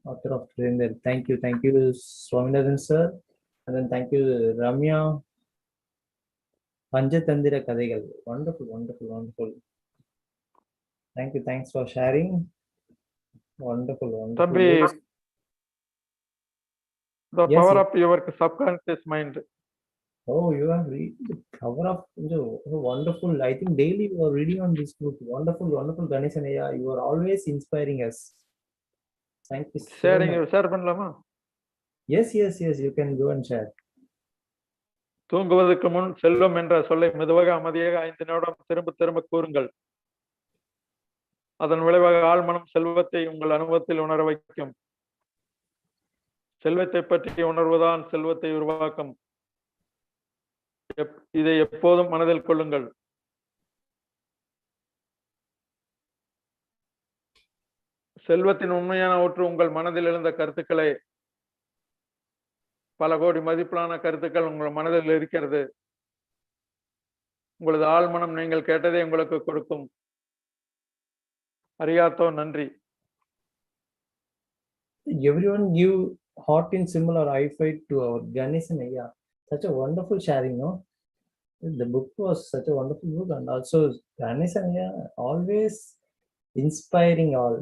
author of Surender. Thank you, Swaminathan sir. And then thank you, Ramya. Panchatandira Kadaigal. Wonderful, wonderful, wonderful. Thank you. Thanks for sharing. Wonderful, wonderful. Tambi, books. the Yes, power yes. of your subconscious mind. Oh, you have read the cover of wonderful. I think daily you are reading on this book. Wonderful, wonderful Ganesanaya. You are always inspiring us. Thank you so Sharing much. your share பண்ணலாமா? Yes, yes, yes. You can go and share. தூங்குவதற்கு முன் செல்வம் என்ற சொல்லை மெதுவாக அமைதியாக 5 நிமிடம் திரும்ப திரும்ப கூறுங்கள். அதன் விளைவாக ஆழ்மனம் செல்வத்தை உங்கள் அனுபவத்தில் உணர வைக்கும். செல்வத்தை பற்றி உணர்வுதான் செல்வத்தை உருவாக்கும். இதை எப்போதும் மனதில் கொள்ளுங்கள். செல்வத்தின் உண்மையான ஊற்று உங்கள் மனதில் எழுந்த கருத்துக்களை, பல கோடி மதிப்பிலான கருத்துக்கள் உங்கள் மனதில் இருக்கிறது. உங்களது ஆழ்மனம் நீங்கள் கேட்டதை உங்களுக்கு கொடுக்கும். அறியாத்தோ நன்றி. Everyone give heart in symbol or eye fight to our Ganesanaya. Such a wonderful sharing, no? The book was such a wonderful book, and also Ganesanaya always inspiring all.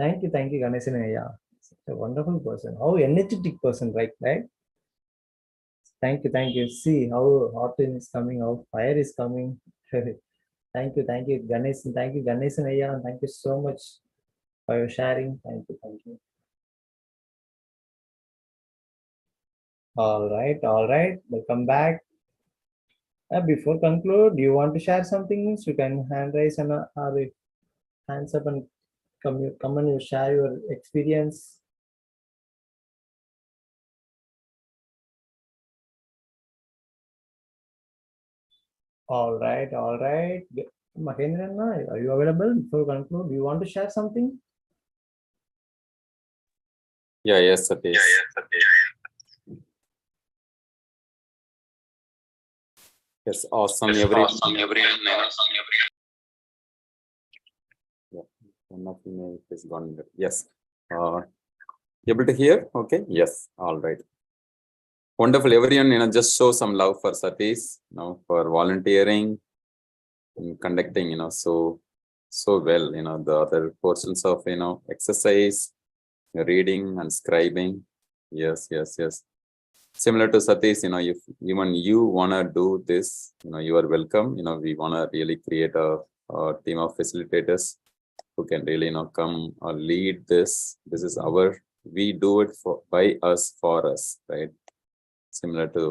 Thank you, Ganesanaya. Such a wonderful person. How energetic person, right? Thank you. See how hot is coming, how fire is coming. Thank you, Ganesh. Thank you, Ganesanaya. Thank you so much for your sharing. Thank you. All right. Welcome back. Before conclude, do you want to share something? You can hand raise and hands up and come and you share your experience. All right. Mahendiran, are you available before conclude? Do you want to share something? Yeah, yes, Satish. Yes, awesome. Everyone. Yeah, one of the mail is gone. Yes. Able to hear? Okay. Yes. All right. Wonderful. Everyone, just show some love for Satish, for volunteering and conducting, so well, the other portions of, exercise, reading and scribing. Yes. Similar to Satish, if even you want to do this, you are welcome. We want to really create a team of facilitators who can really, come or lead this. This is we do it by us, for us, right? Similar to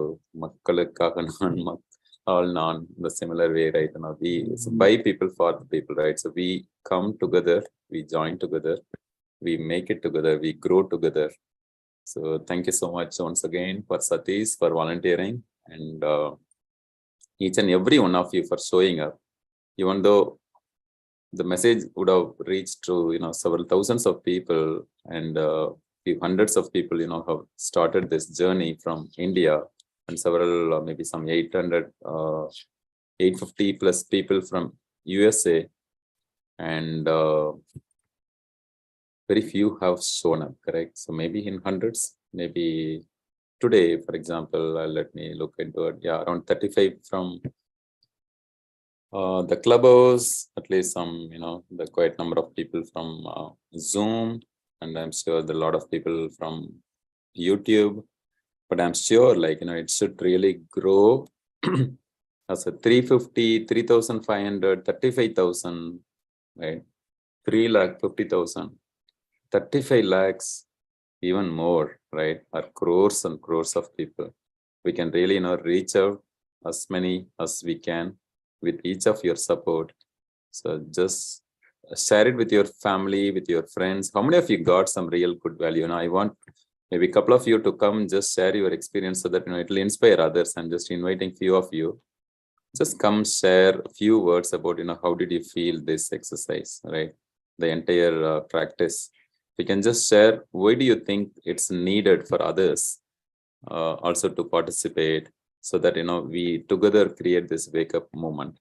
all non, the similar way, right? It's by people, for the people, right? So we come together, we join together, we make it together, we grow together. So thank you so much once again for Satish for volunteering, and each and every one of you for showing up. Even though the message would have reached to several thousands of people, and few hundreds of people have started this journey from India, and several maybe some 850 plus people from USA, and very few have shown up, correct? So maybe in hundreds, maybe today, for example, let me look into it. Yeah, around 35 from the clubhouse, at least some, the quite number of people from Zoom, and I'm sure the lot of people from YouTube, but I'm sure it should really grow as a 350, 3,500, 35,000, right? 3,50,000, 35 lakhs, even more, right? Or crores and crores of people. We can really, reach out as many as we can with each of your support. So just share it with your family, with your friends. How many of you got some real good value? I want maybe a couple of you to come, just share your experience so that it will inspire others. I'm just inviting few of you. Just come share a few words about how did you feel this exercise, right? The entire practice. We can just share, why do you think it's needed for others also to participate, so that we together create this wake up moment.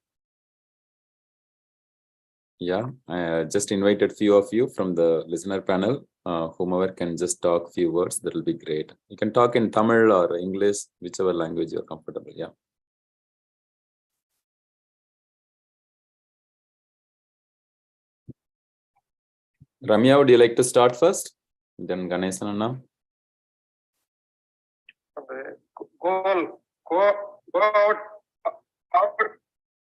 Yeah, I just invited few of you from the listener panel. Whomever can just talk few words, that will be great. You can talk in Tamil or English, whichever language you're comfortable. Yeah. Ramya, would you like to start first? Then Ganesan Anna. Go out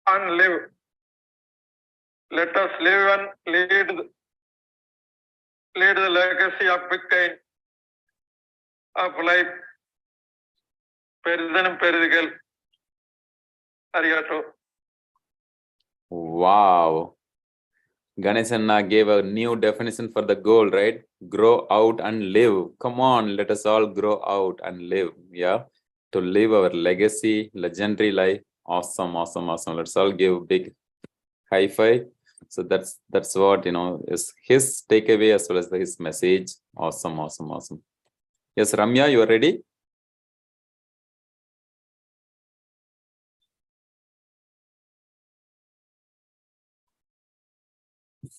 and live. Let us live and lead the legacy of big kind of life. Peridhanam Peridigal. Arigato. Wow. Ganesanna gave a new definition for the goal, right? Grow out and live. Come on, let us all grow out and live. Yeah. To live our legacy, legendary life. Awesome, awesome, awesome. Let's all give big high five. So that's what, is his takeaway as well as his message. Awesome, awesome, awesome. Yes, Ramya, you are ready?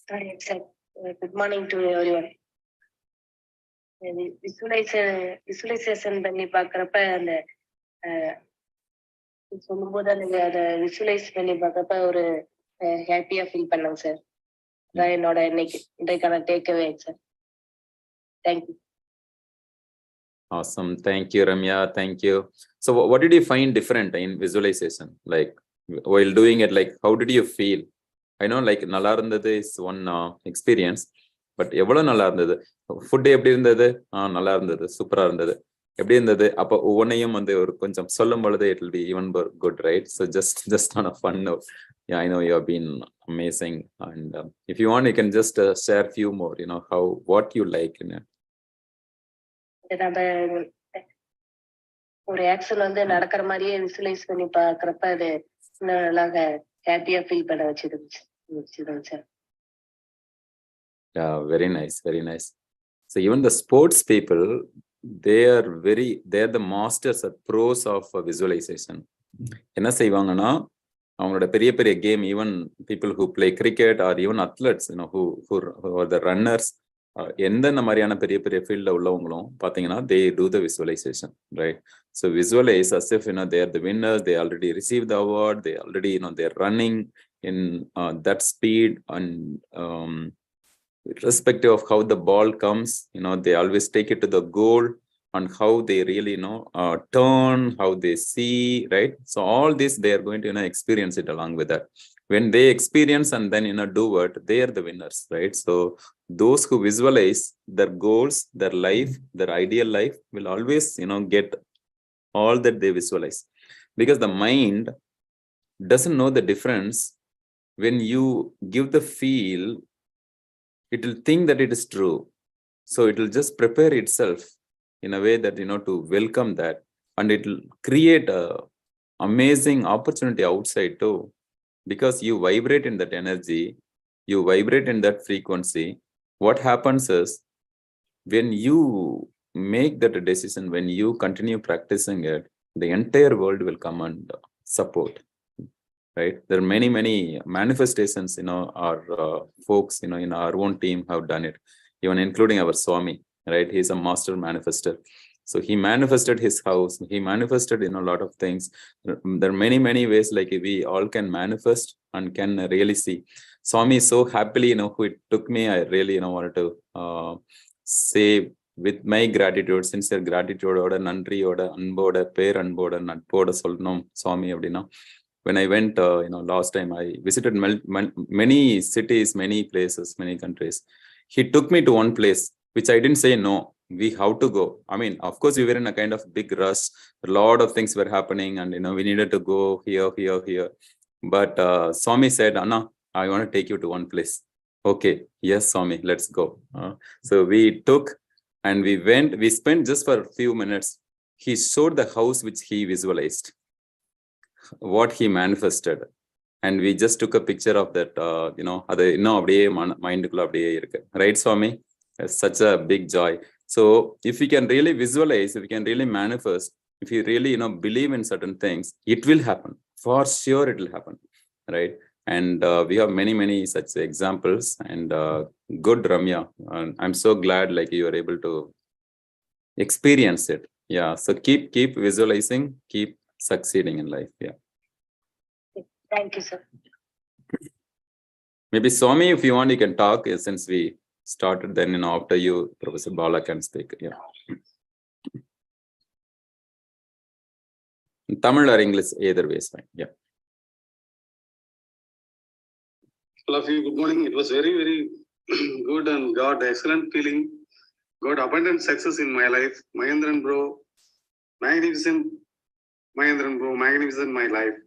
Good morning to everyone. Visualization பண்ணி பார்க்கறப்ப அந்த சொல்லும்போது அந்த visualise பண்ணி பார்க்கறப்ப ஒரு ஹாப்பியா feel பண்ணேங்க சார். அதான் என்னோட இன்றைக்கான takeaway sir. Thank you. Awesome. Thank you, Ramya. Thank you. So what did you find different in visualization? Like while doing it, like how did you feel? I know like நல்லா இருந்தது is one experience, but எவ்வளவு நல்லா இருந்தது? Food எப்படி இருந்தது? நல்லா இருந்தது, சூப்பரா இருந்தது. எப்படி இருந்தது? அப்போ ஒவ்வொன்றையும் வந்து ஒரு கொஞ்சம் சொல்லும் பொழுது it will be even good, right? So just on a fun note. Yeah, I know you have been amazing, and if you want, you can just share few more. What you like. ஒரு action வந்து நடக்கிற மாதிரியே visualise பண்ணி பார்க்கறப்ப அது இன்னும் நல்லா ஹாப்பியா ஃபீல் பண்ண வச்சிருந்துச்சு sir. Yeah, very nice, very nice. So even the sports people, they are the masters or pros of visualization. என்ன செய்வாங்கன்னா அவங்களோட பெரிய பெரிய game, even people who play cricket or even athletes, who are the runners, எந்தெந்த மாதிரியான பெரிய பெரிய ஃபீல்ட்ல உள்ளவங்களும் பார்த்தீங்கன்னா they do the visualization, right? So visualize as if they are the winners, they already received the award, they already they're running in that speed, and irrespective of how the ball comes, they always take it to the goal, and how they really turn, how they see, right? So all this they are going to experience it along with that. When they experience and then do what, they are the winners, right? So those who visualize their goals, their life, their ideal life will always get all that they visualize, because the mind doesn't know the difference. When you give the feel, it will think that it is true, so it will just prepare itself in a way that to welcome that, and it will create a amazing opportunity outside too, because you vibrate in that energy, you vibrate in that frequency. What happens is, when you make that decision, when you continue practicing it, the entire world will come and support, right? There are many manifestations, our folks, in our own team have done it, even including our Swami, right? He's a master manifester. So he manifested his house, he manifested a lot of things. There are many ways like we all can manifest and can really see. Swami so happily who it took me, I really wanted to say with my gratitude, sincere gratitude oda nandri oda anboda per anboda natpoda solnom Swami abdina. When I went last time, I visited many cities, many places, many countries. He took me to one place which I didn't say no, we have to go. I mean, of course we were in a kind of big rush, a lot of things were happening, and we needed to go here, but Swami said, Anna, I want to take you to one place. Okay, yes Swami, let's go. So we took and we went. We spent just for a few minutes. He showed the house which he visualized, what he manifested, and we just took a picture of that. Adu inno abdiye mind kulla abdiye irukku, right Swami? It's such a big joy. So if we can really visualize, if we can really manifest, if you really believe in certain things, it will happen. For sure it will happen, right? And we have many such examples, and good Ramya, and I'm so glad like you are able to experience it. Yeah, so keep visualizing, keep succeeding in life. Yeah, Thank you sir. maybe Swami, if you want, you can talk, since we started, then after you, Professor Bala can speak. Yeah. In Tamil or English, either way is fine. Yeah. All of you, good morning. It was very, very good and got excellent feeling. Got abundant success in my life. Mahendiran bro, magnificent. Mahendiran bro, magnificent my life.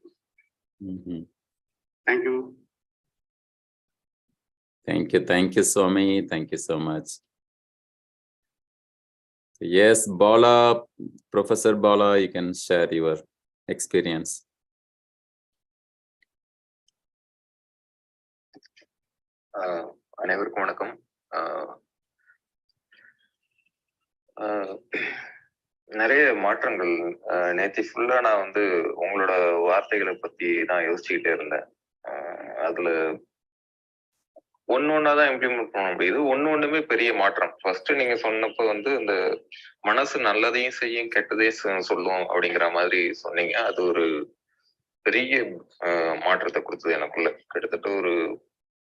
Thank you. Thank you, Swami. Thank you so much. Yes, Bala, Professor Bala, you can share your experience. அனைவருக்கும் வணக்கம். நிறைய மாற்றங்கள். நேற்று ஃபுல்லா நான் வந்து உங்களோட வார்த்தைகளை பத்தி நான் யோசிச்சுக்கிட்டே இருந்தேன். அதுல ஒன்னொன்னாதான் இம்ப்ளிமெண்ட் பண்ண முடியுது. ஒண்ணுமே பெரிய மாற்றம். ஃபர்ஸ்ட் நீங்க சொன்னப்போ வந்து இந்த மனசு நல்லதையும் செய்யும் கெட்டதையும் சொல்லும் அப்படிங்கிற மாதிரி சொன்னீங்க. அது ஒரு பெரிய மாற்றத்தை கொடுத்தது எனக்குள்ள. கிட்டத்தட்ட ஒரு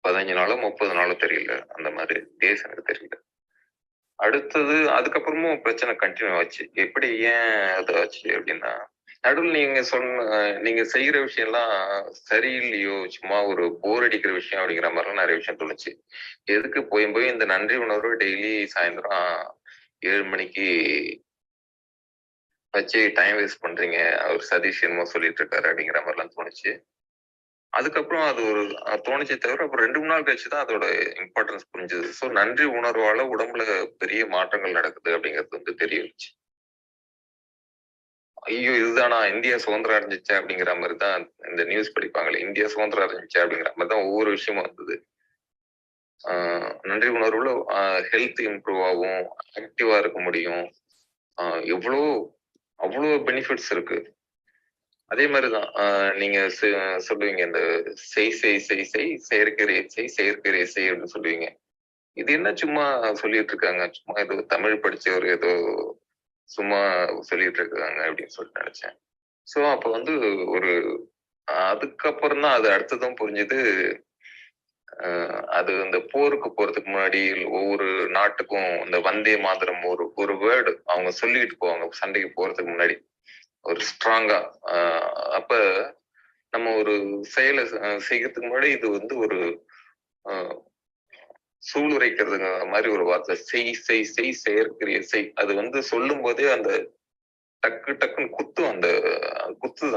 15 நாளோ 30 நாளோ தெரியல, அந்த மாதிரி டேஸ் எனக்கு தெரியல. அடுத்தது அதுக்கப்புறமும் பிரச்சனை கண்டினியூ ஆச்சு. எப்படி ஏன் அது ஆச்சு அப்படின்னா, நடுவில் நீங்க செய்யற விஷயம் எல்லாம் சரியில்லையோ, சும்மா ஒரு போர் அடிக்கிற விஷயம் அப்படிங்கிற மாதிரிலாம் நிறைய விஷயம் தோணுச்சு. எதுக்கு போய் இந்த நன்றி உணர்வு டெய்லி சாயந்தரம் 7 மணிக்கு வச்சு டைம் வேஸ்ட் பண்றீங்க, அவர் சதீஷ் என்னமோ சொல்லிட்டு இருக்காரு அப்படிங்கிற மாதிரிலாம் தோணுச்சு. அதுக்கப்புறம் அது ஒரு தோணுச்சே தவிர அப்புறம் 2-3 நாள் கழிச்சுதான் அதோட இம்பார்ட்டன்ஸ் புரிஞ்சது. ஸோ நன்றி உணர்வால உடம்புல பெரிய மாற்றங்கள் நடக்குது அப்படிங்கிறது வந்து தெரியுச்சு. ஐயோ இதுதானா இந்தியா சுதந்திரம் அடைஞ்சிச்சா அப்படிங்கிற மாதிரி தான் இந்த நியூஸ் படிப்பாங்களே, இந்தியா சுதந்திரம் அடைஞ்சிச்சா அப்படிங்கிற மாதிரி தான் ஒவ்வொரு விஷயமும் வந்தது. நன்றி உணர்வுல ஹெல்த் இம்ப்ரூவ் ஆகும், ஆக்டிவா இருக்க முடியும், அவ்வளோ பெனிஃபிட்ஸ் இருக்கு. அதே மாதிரிதான் நீங்க சொல்லுவீங்க இந்த செயற்கரை அப்படின்னு சொல்லுவீங்க. இது என்ன சும்மா சொல்லிட்டு இருக்காங்க, சும்மா ஏதோ தமிழ் படிச்சவர் ஏதோ சும்மா சொல்லிட்டு இருக்காங்க அப்படின்னு சொல்லிட்டு நினைச்சேன். ஸோ அப்போ வந்து ஒரு அதுக்கப்புறம் தான் அது அடுத்ததும் புரிஞ்சுது. அது இந்த போருக்கு போறதுக்கு முன்னாடி ஒவ்வொரு நாட்டுக்கும் இந்த வந்தே மாதரம் ஒரு வேர்டு அவங்க சொல்லிட்டு போவாங்க சண்டைக்கு போறதுக்கு முன்னாடி, ஒரு ஸ்ட்ராங்கா. அப்ப நம்ம ஒரு செயலை செய்யறதுக்கு முன்னாடி இது வந்து ஒரு சூளுரைக்கிறதுங்க மாதிரி ஒரு வார்த்தை, செயற்கரிய செய். அது வந்து சொல்லும் போதே அந்த டக்குன்னு குத்துது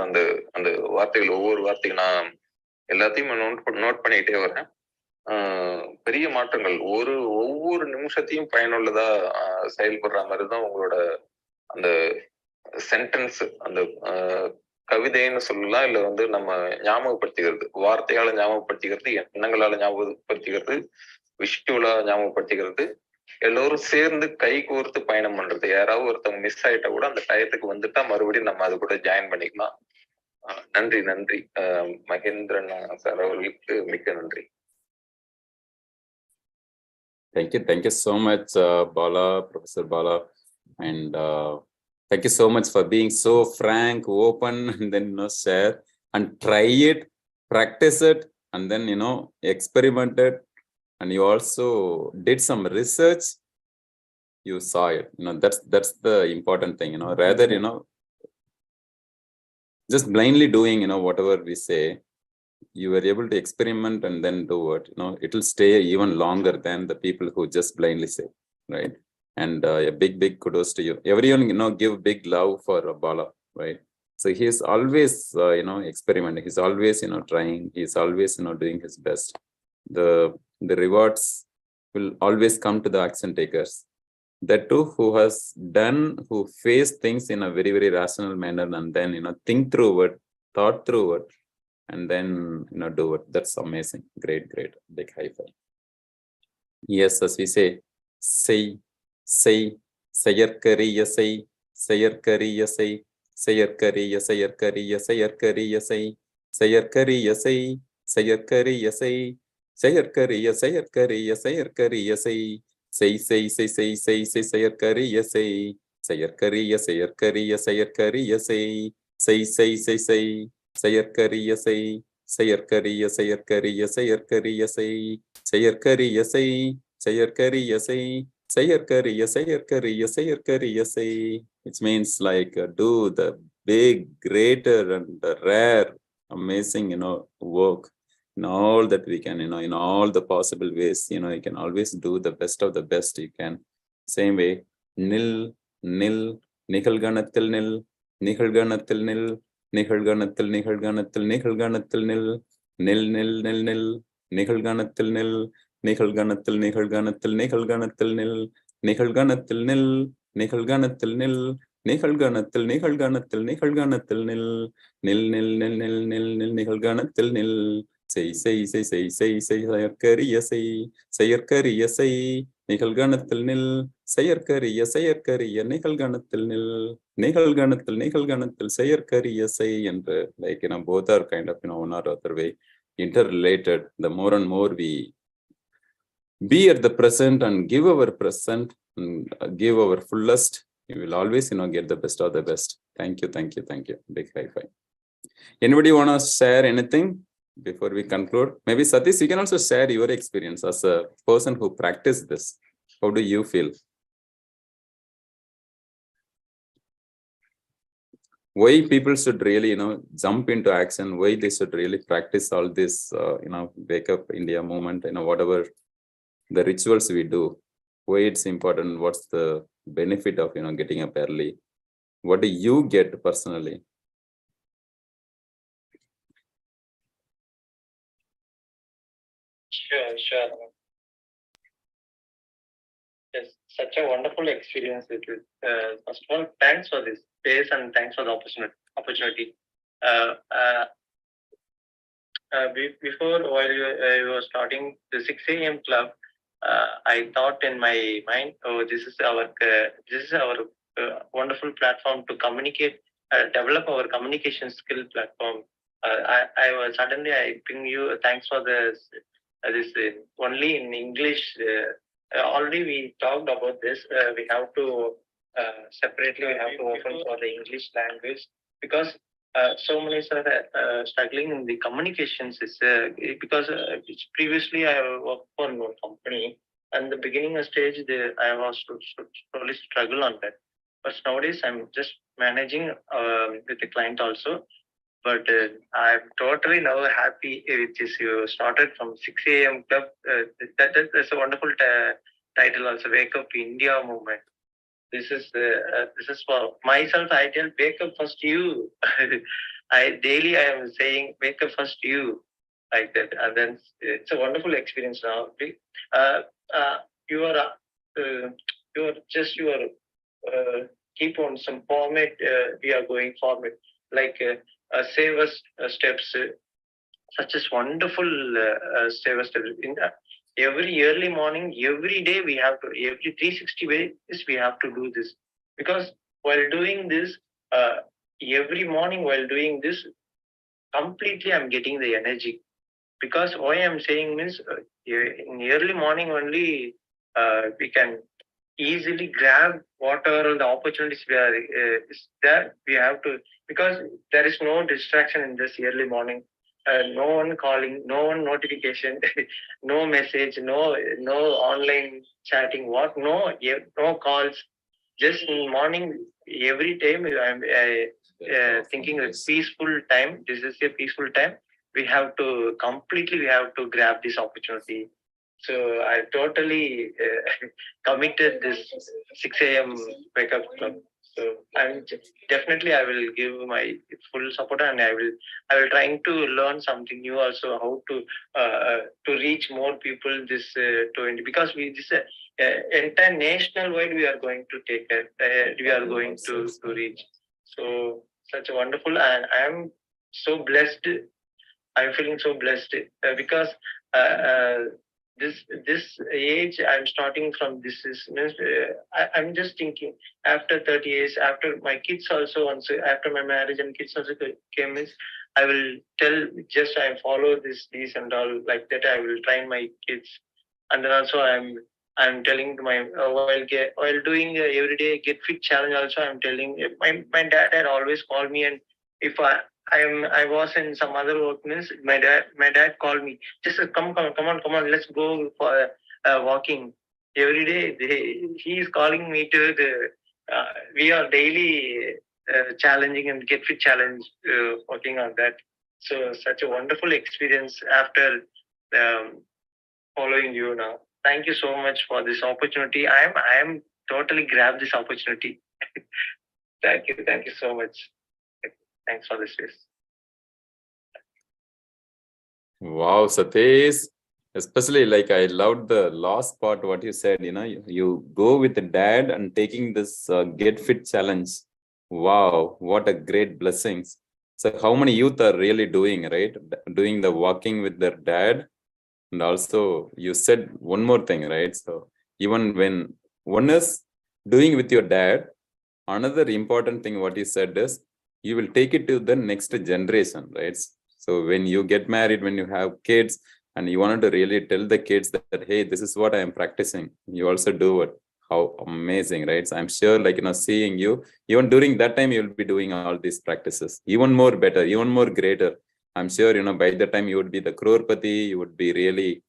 அந்த அந்த வார்த்தைகள். ஒவ்வொரு வார்த்தையும் நான் எல்லாத்தையும் நோட் பண்ணிக்கிட்டே வரேன். பெரிய மாற்றங்கள் ஒவ்வொரு நிமிஷத்தையும் பயனுள்ளதா செயல்படுற மாதிரிதான் உங்களோட அந்த சென்டென்ஸ், அந்த கவிதைன்னு சொல்லலாம், இல்ல வந்து நம்ம ஞாபகப்படுத்திக்கிறது, வார்த்தையால ஞாபகப்படுத்திக்கிறது, எண்ணங்களால ஞாபகப்படுத்திக்கிறது, விஷுவலா ஞாபகப்படுத்திக்கிறது, எல்லோரும் சேர்ந்து கை கோர்த்து பயணம் பண்றது. யாராவது ஒருத்தவங்க மிஸ் ஆயிட்டா கூட அந்த டயத்துக்கு வந்துட்டா மறுபடியும் நம்ம அது கூட ஜாயின் பண்ணிக்கலாம். நன்றி மகேந்திரன் சார் அவர்களுக்கு மிக்க நன்றி. Thank you so much, Bala, Professor Bala, and thank you so much for being so frank, open, and then share and try it, practice it, and then experiment it, and you also did some research. You saw it. That's the important thing. Rather just blindly doing whatever we say. You were able to experiment and then do it. It will stay even longer than the people who just blindly say, right? And a big kudos to you. Everyone give big love for Bala, right? So he is always experimenting. He's always trying. He's always doing his best. The rewards will always come to the action takers. That too who face things in a very, very rational manner, and then think through it, thought through it, and then do it. That's amazing. Great, big high five. Yes, as we say, செயற்கரிய Sayarkariya say, Sayarkariya, Sayarkariya, Sayarkariya say, which means like do the big, greater and the rare, amazing, work in all that we can, in all the possible ways, you can always do the best of the best you can. Same way, nil, nil, nihalganatil nil, nihalganatil nil, nihalganatil, nihalganatil, nihalganatil nil, nil, nil, nil, nil, nihalganatil nil, nihalganatil, nihalganatil, nihalganatil nil, nihalganatil nil, nihalganatil nil, nihalganatil, nihalganatil, nihalganatil nil, nil, nil, nil, nil, nil, nil, nihalganatil nil. Say, sayarkariya say, sayarkariya say, nihalganatil nil, sayarkariya, sayarkariya, nihalganatil nil, nihalganatil, sayarkariya say, and like, both are kind of, one or other way interrelated. The more and more we be at the present and give our present and give our fullest, you will always, get the best of the best. Thank you, thank you, thank you. Big high five. Anybody want to share anything before we conclude? Maybe Satish, you can also share your experience as a person who practiced this. How do you feel? Why people should really, jump into action, why they should really practice all this, wake up India movement, whatever the rituals we do, why it's important, what's the benefit of, getting up early? What do you get personally? Sure. Yes, such a wonderful experience with it. First of all, thanks for this space and thanks for the opportunity. Before, while you were starting the 6 a.m. club, I thought in my mind, oh, this is our wonderful platform to communicate, develop our communication skill platform. I was suddenly I bring you thanks for this only in English. Already we talked about this. We have to separately we have to open for the English language because so many are struggling in the communications. Is because previously I worked for one company and the beginning stage I was to slowly struggle on that. But nowadays I'm just managing with the client also. But I'm totally now happy with this. You started from 6 a.m. club. That's a wonderful title also. Wake Up India movement. This is for myself. I tell wake up first you. I am saying wake up first you, like that, and then it's a wonderful experience now. You are just keep on some format. We are going forward like. Save us steps, such as wonderful save us steps. In every early morning, every day we have to, every 360 days we have to do this. Because while doing this, every morning while doing this, completely I'm getting the energy. Because why I'm saying means, in early morning only, we can easily grab whatever the opportunities is there. We have to, because there is no distraction in this early morning. No one calling, no one notification, no message, no online chatting. No calls. Just in morning, every time I'm thinking a peaceful time. This is a peaceful time. We have to grab this opportunity. So I totally committed this 6 a.m. wake up club. So I'm definitely I will give my full support, and I will trying to learn something new also, how to reach more people this because this entire national wide we are going to take we are going to reach. So such a wonderful, and I am so blessed. I'm feeling so blessed because this age I'm starting from. This is I'm just thinking after 30 years, after my kids also, after my marriage and kids also came, I will tell just I follow these and all like that. I will train my kids, and then also I'm telling my while doing everyday get fit challenge also. I'm telling my dad had always called me, and if I was in some other work means my dad called me, just come on, let's go for walking every day. He is calling me to the. We are daily challenging and get fit challenge, working on that. So such a wonderful experience after following you now. Thank you so much for this opportunity. I am totally grabbed this opportunity. Thank you so much. Thanks for this space. Wow, Satish. Especially like I loved the last part, what you said, you go with the dad and taking this Get Fit challenge. Wow, what a great blessings. So how many youth are really doing, right? Doing the walking with their dad. And also you said one more thing, right? So even when one is doing with your dad, another important thing what you said is you will take it to the next generation, right? So when you get married, when you have kids, and you wanted to really tell the kids that, hey, this is what I am practicing. You also do it. How amazing, right? So I'm sure, like, seeing you, even during that time, you'll be doing all these practices, even more better, even more greater. I'm sure, by the time you would be the crorepati, you would be really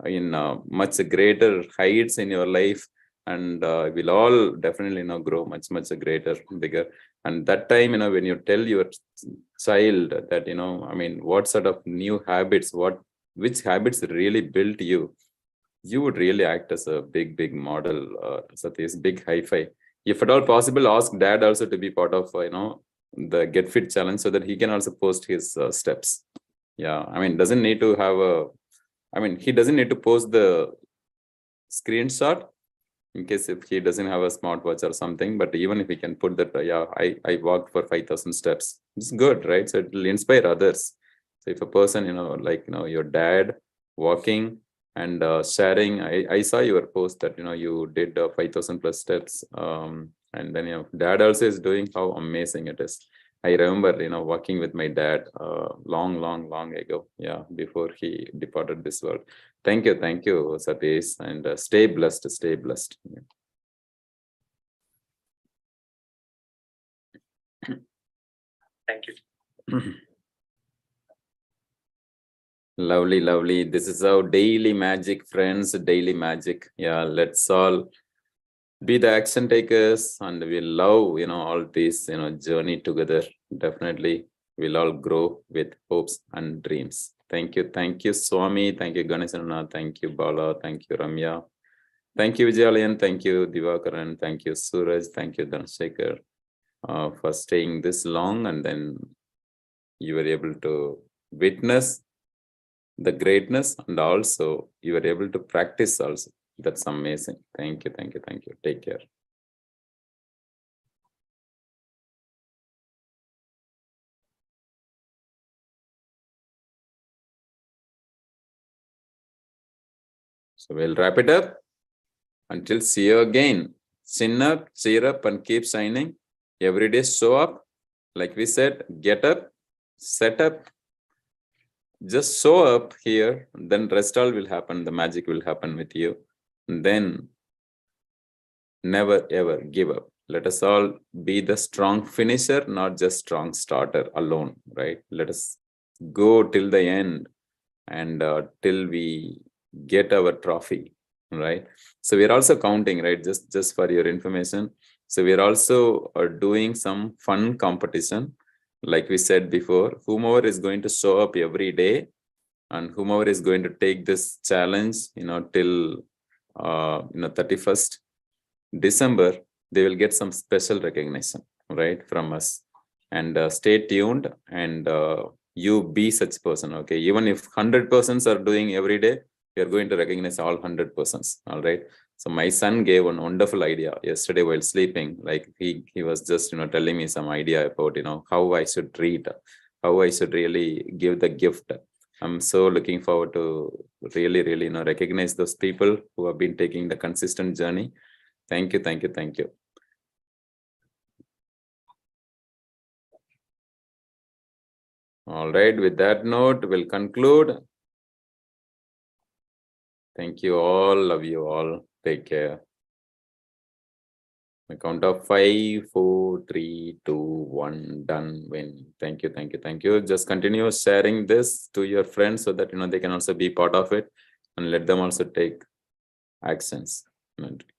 in much greater heights in your life. And we'll all definitely, grow much, much greater, bigger. And that time, when you tell your child that, what sort of new habits, which habits really built you would really act as a big model, Satish, big high-five. If at all possible, ask dad also to be part of, the Get Fit challenge so that he can also post his steps. Yeah, doesn't need to have he doesn't need to post the screenshot in case if he doesn't have a smartwatch or something, but even if he can put that, I walked for 5,000 steps, it's good, right? So it will inspire others. So if a person, your dad walking and sharing, I saw your post that, you did 5,000 plus steps. And then, dad also is doing, how amazing it is. I remember, walking with my dad long ago. Yeah, before he departed this world. Thank you, Satish, and stay blessed, stay blessed. Thank you. Lovely. This is our daily magic, friends, daily magic. Yeah, let's all be the action takers, and we love, all this, journey together. Definitely, we'll all grow with hopes and dreams. Thank you, Swami. Thank you, Ganesana. Thank you, Bala. Thank you, Ramya. Thank you, Vijayalayan. Thank you, Divakaran. Thank you, Suraj. Thank you, Dhansekhar, for staying this long, and then you were able to witness the greatness, and also you were able to practice also. That's amazing. Thank you. Take care. So we'll wrap it up. Until see you again. Chin up, cheer up, and keep shining. Every day show up. Like we said, get up, set up. Just show up here, then rest all will happen. The magic will happen with you. And then never ever give up. Let us all be the strong finisher, not just strong starter alone, right? Let us go till the end and till we get our trophy, right? So we're also counting, right? Just for your information. So we're also doing some fun competition. Like we said before, whomever is going to show up every day and whomever is going to take this challenge, till 31st December, they will get some special recognition, right, from us. And stay tuned, and you be such person, okay? Even if 100 persons are doing every day, you're going to recognize all 100 persons, all right? So my son gave one wonderful idea yesterday while sleeping. Like he was just, telling me some idea about, how I should treat, how I should really give the gift. I'm so looking forward to really, recognize those people who have been taking the consistent journey. Thank you. All right, with that note, we'll conclude. Thank you all, love you all. Take care. I count of 5, 4, 3, 2, 1, done. Win. Thank you. Just continue sharing this to your friends so that they can also be part of it, and let them also take actions. நன்றி.